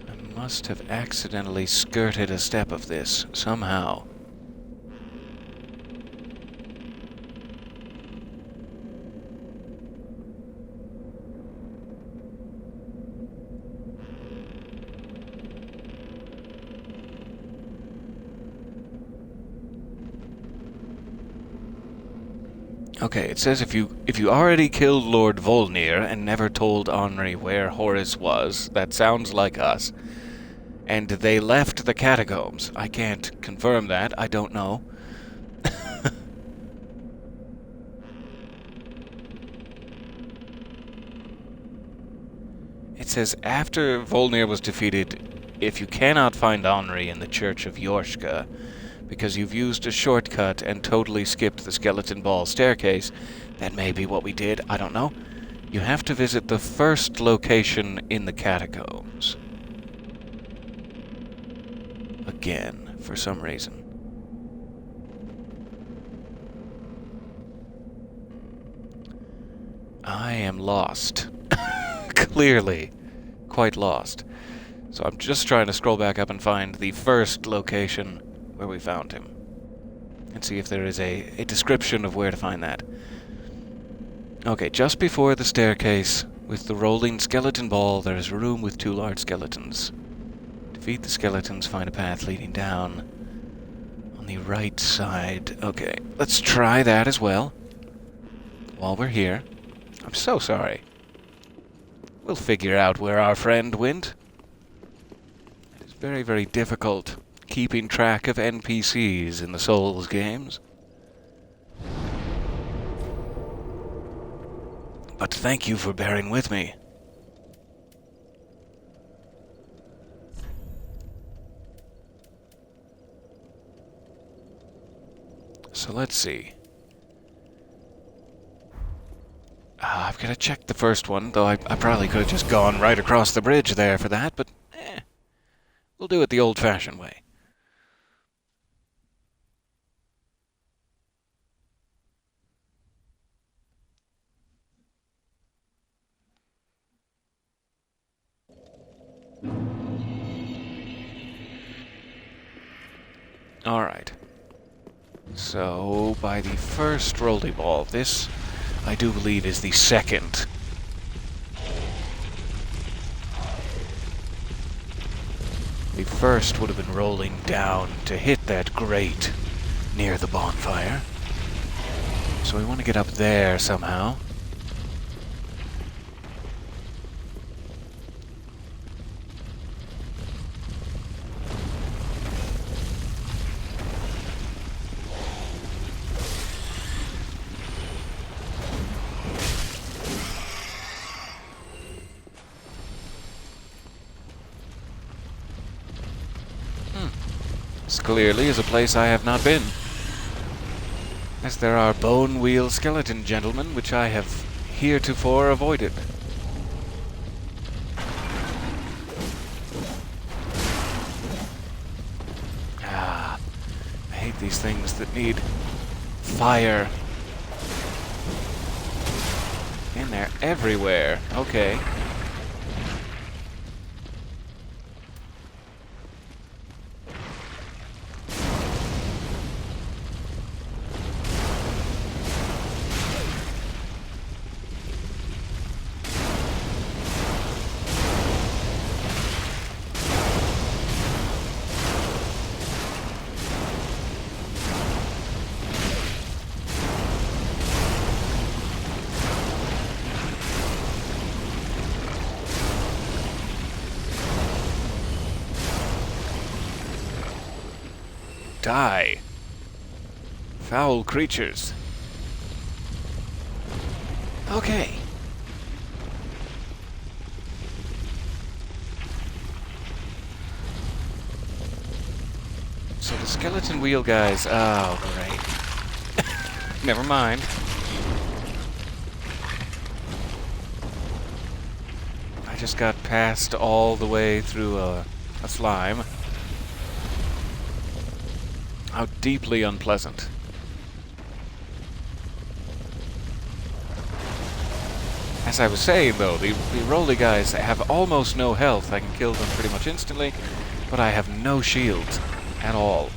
I must have accidentally skirted a step of this, somehow. Okay, it says if you already killed Lord Volnir and never told Anri where Horus was, that sounds like us, and they left the catacombs. I can't confirm that, I don't know. It says after Volnir was defeated, if you cannot find Anri in the Church of Yorshka, because you've used a shortcut and totally skipped the skeleton ball staircase, that may be what we did, I don't know. You have to visit the first location in the catacombs. Again, for some reason. I am lost. Clearly. Quite lost. So I'm just trying to scroll back up and find the first location where we found him. And see if there is a description of where to find that. Okay, just before the staircase, with the rolling skeleton ball, there is a room with 2 large skeletons. Defeat the skeletons, find a path leading down on the right side. Okay, let's try that as well. While we're here. I'm so sorry. We'll figure out where our friend went. It's very, very difficult keeping track of NPCs in the Souls games. But thank you for bearing with me. So let's see. I've got to check the first one, though I probably could have just gone right across the bridge there for that, but we'll do it the old-fashioned way. Alright. So, by the first roly ball, this, I do believe, is the second. The first would have been rolling down to hit that grate near the bonfire. So we want to get up there somehow. This clearly is a place I have not been, as there are bone wheel skeleton gentlemen, which I have heretofore avoided. I hate these things that need fire. And they're everywhere. Okay. Die. Foul creatures. Okay. So the skeleton wheel guys... Oh, great. Never mind. I just got passed all the way through a slime. How deeply unpleasant. As I was saying, though, the roly guys have almost no health. I can kill them pretty much instantly, but I have no shield at all.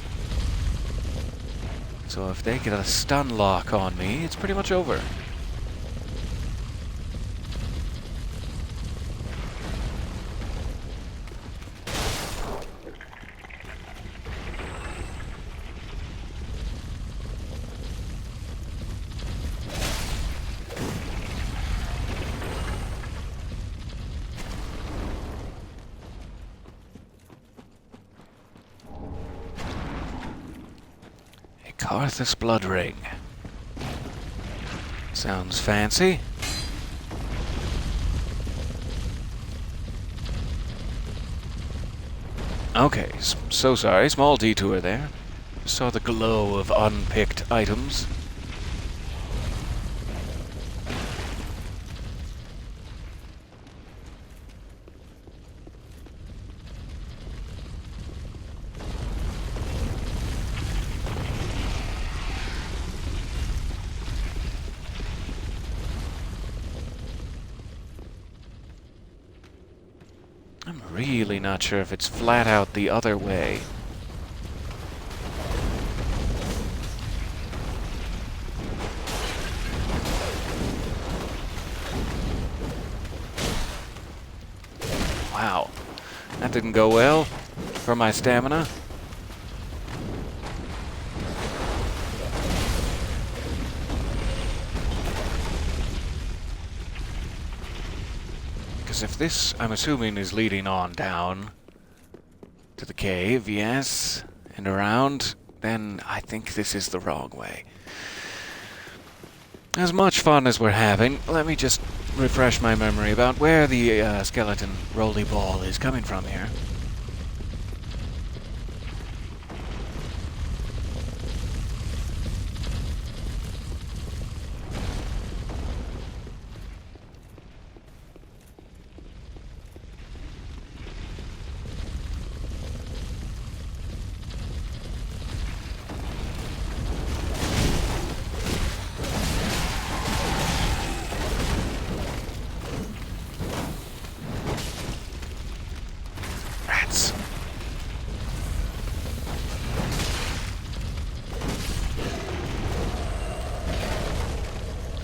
So if they get a stun lock on me, it's pretty much over. Carthus blood ring. Sounds fancy. Okay, so sorry. Small detour there. Saw the glow of unpicked items. I'm really not sure if it's flat out the other way. Wow, that didn't go well for my stamina. If this, I'm assuming, is leading on down to the cave, yes, and around, then I think this is the wrong way. As much fun as we're having, let me just refresh my memory about where the skeleton roly ball is coming from here.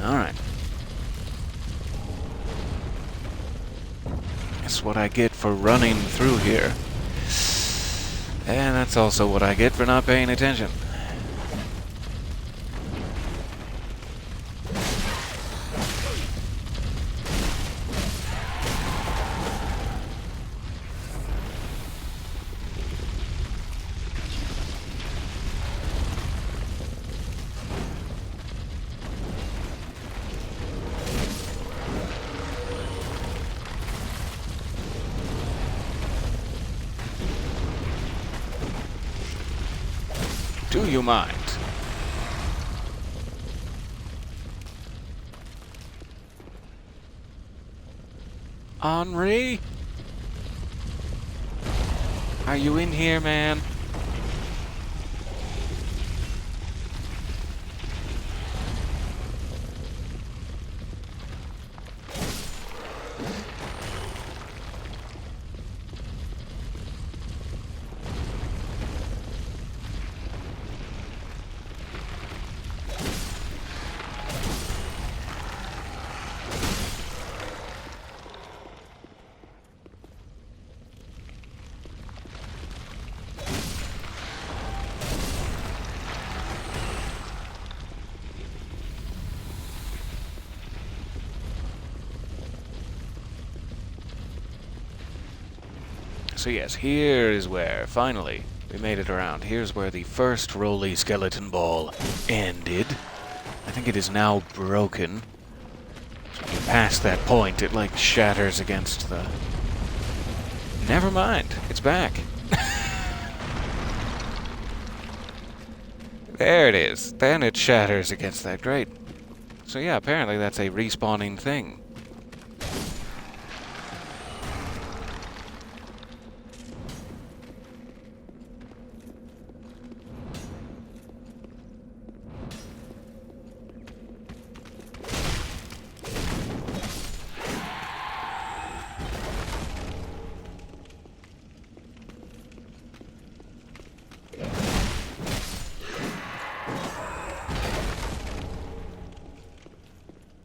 Alright. That's what I get for running through here. And that's also what I get for not paying attention. Do you mind? Anri? Are you in here, man? So yes, here is where, finally, we made it around. Here's where the first Roly skeleton ball ended. I think it is now broken. So when you pass that point, it like shatters against the... Never mind, it's back. There it is. Then it shatters against that. Great. So yeah, apparently that's a respawning thing.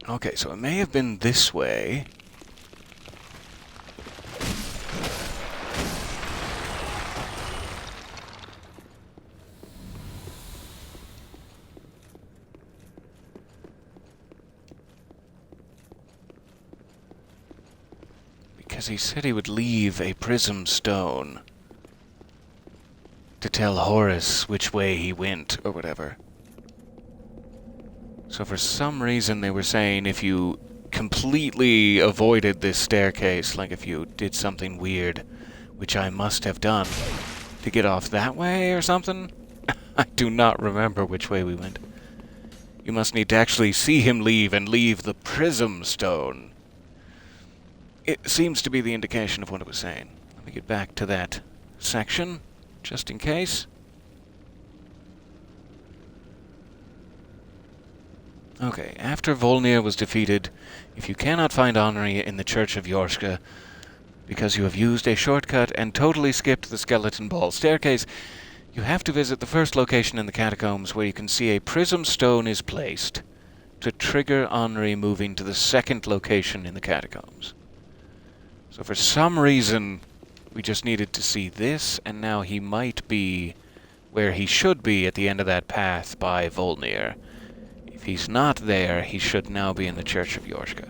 Okay, so it may have been this way. Because he said he would leave a prism stone to tell Horus which way he went, or whatever. So for some reason they were saying if you completely avoided this staircase, like if you did something weird, which I must have done, to get off that way or something? I do not remember which way we went. You must need to actually see him leave and leave the prism stone. It seems to be the indication of what it was saying. Let me get back to that section, just in case. Okay, after Volnir was defeated, if you cannot find Anri in the Church of Yorshka, because you have used a shortcut and totally skipped the skeleton ball staircase, you have to visit the first location in the catacombs where you can see a prism stone is placed to trigger Anri moving to the second location in the catacombs. So for some reason, we just needed to see this, and now he might be where he should be at the end of that path by Volnir. If he's not there, he should now be in the Church of Yorshka.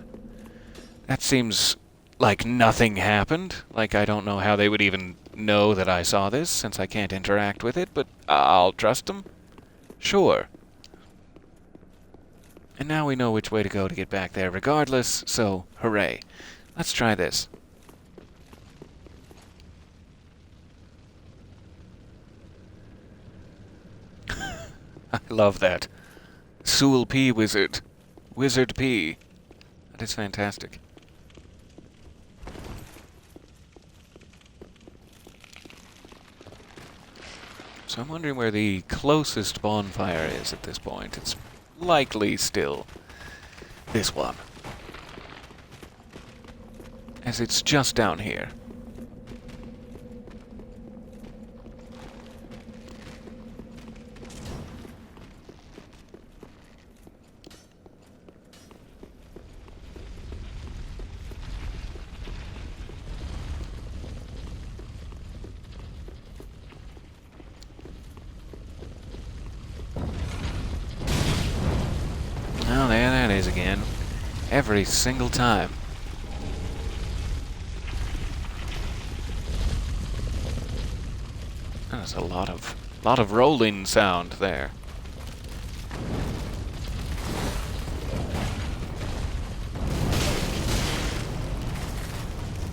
That seems like nothing happened. Like, I don't know how they would even know that I saw this, since I can't interact with it, but I'll trust them. Sure. And now we know which way to go to get back there regardless, so hooray. Let's try this. I love that. Soul P Wizard. Wizard P. That is fantastic. So I'm wondering where the closest bonfire is at this point. It's likely still this one, as it's just down here. is again. Every single time. There's a lot of rolling sound there.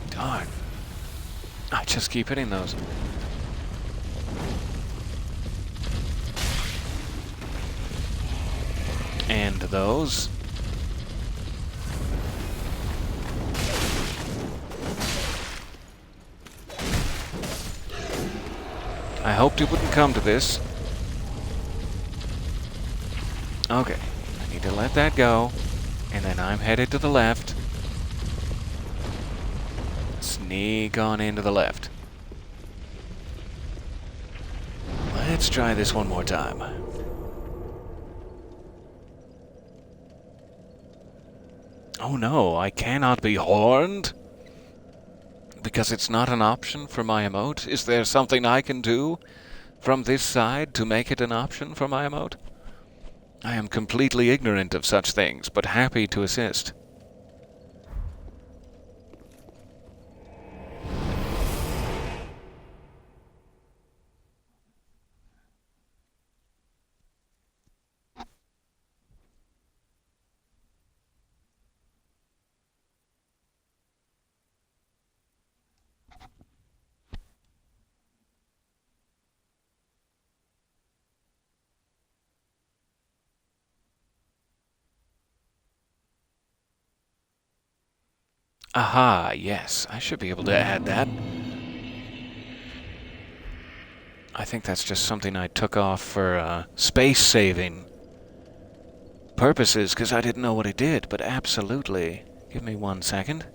Darn. I just keep hitting those. And those. I hoped it wouldn't come to this. Okay, I need to let that go, and then I'm headed to the left. Sneak on into the left. Let's try this one more time. Oh no, I cannot be horned? Because it's not an option for my emote? Is there something I can do from this side to make it an option for my emote? I am completely ignorant of such things, but happy to assist. Aha, yes, I should be able to add that. I think that's just something I took off for space-saving purposes, because I didn't know what it did, but absolutely. Give me 1 second.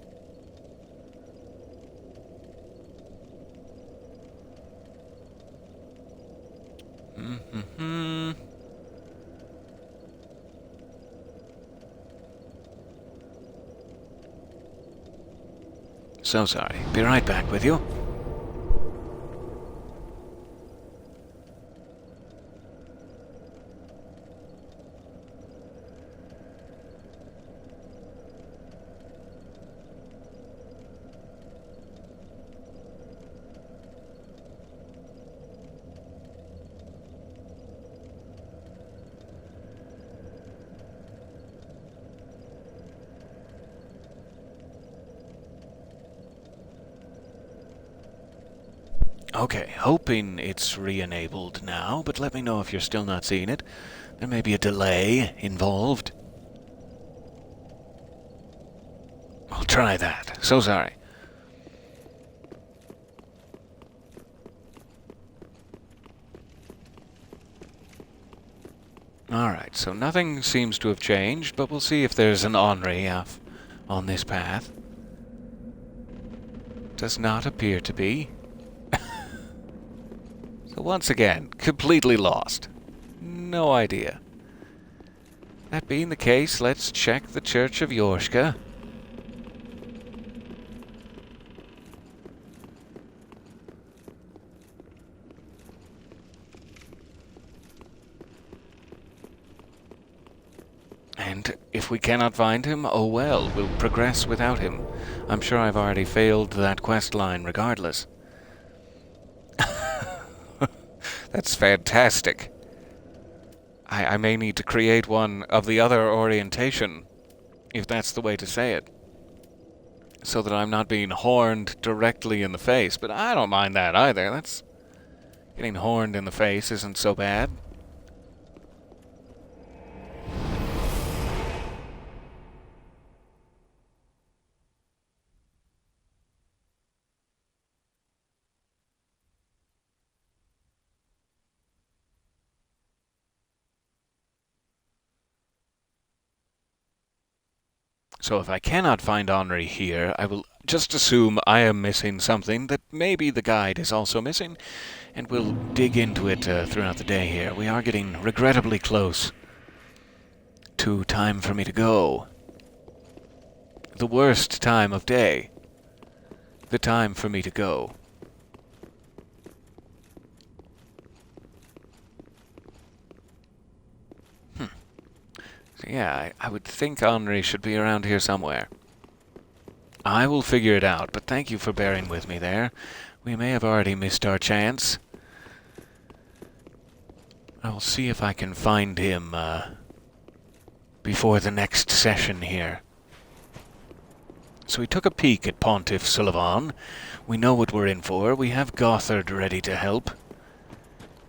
So sorry. Be right back with you. Okay, hoping it's re-enabled now, but let me know if you're still not seeing it. There may be a delay involved. I'll try that. So sorry. Alright, so nothing seems to have changed, but we'll see if there's an Anri on this path. Does not appear to be. So once again, completely lost. No idea. That being the case, let's check the Church of Yorshka. And if we cannot find him, oh well, we'll progress without him. I'm sure I've already failed that quest line regardless. That's fantastic. I may need to create one of the other orientation, if that's the way to say it, so that I'm not being horned directly in the face, but I don't mind that either. Getting horned in the face isn't so bad. So if I cannot find Anri here, I will just assume I am missing something that maybe the guide is also missing, and we'll dig into it throughout the day here. We are getting regrettably close to time for me to go. The worst time of day. The time for me to go. Yeah, I would think Anri should be around here somewhere. I will figure it out, but thank you for bearing with me there. We may have already missed our chance. I'll see if I can find him, before the next session here. So we took a peek at Pontiff Sullivan. We know what we're in for. We have Gothard ready to help,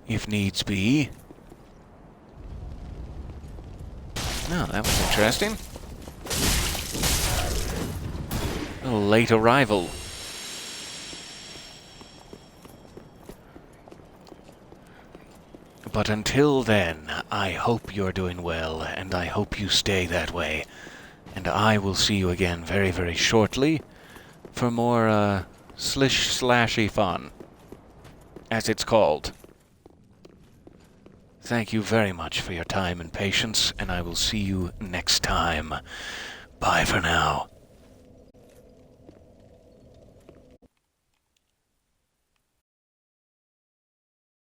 if needs be. Oh, that was interesting. A late arrival. But until then, I hope you're doing well, and I hope you stay that way. And I will see you again very, very shortly for more, slish-slashy fun, as it's called. Thank you very much for your time and patience, and I will see you next time. Bye for now.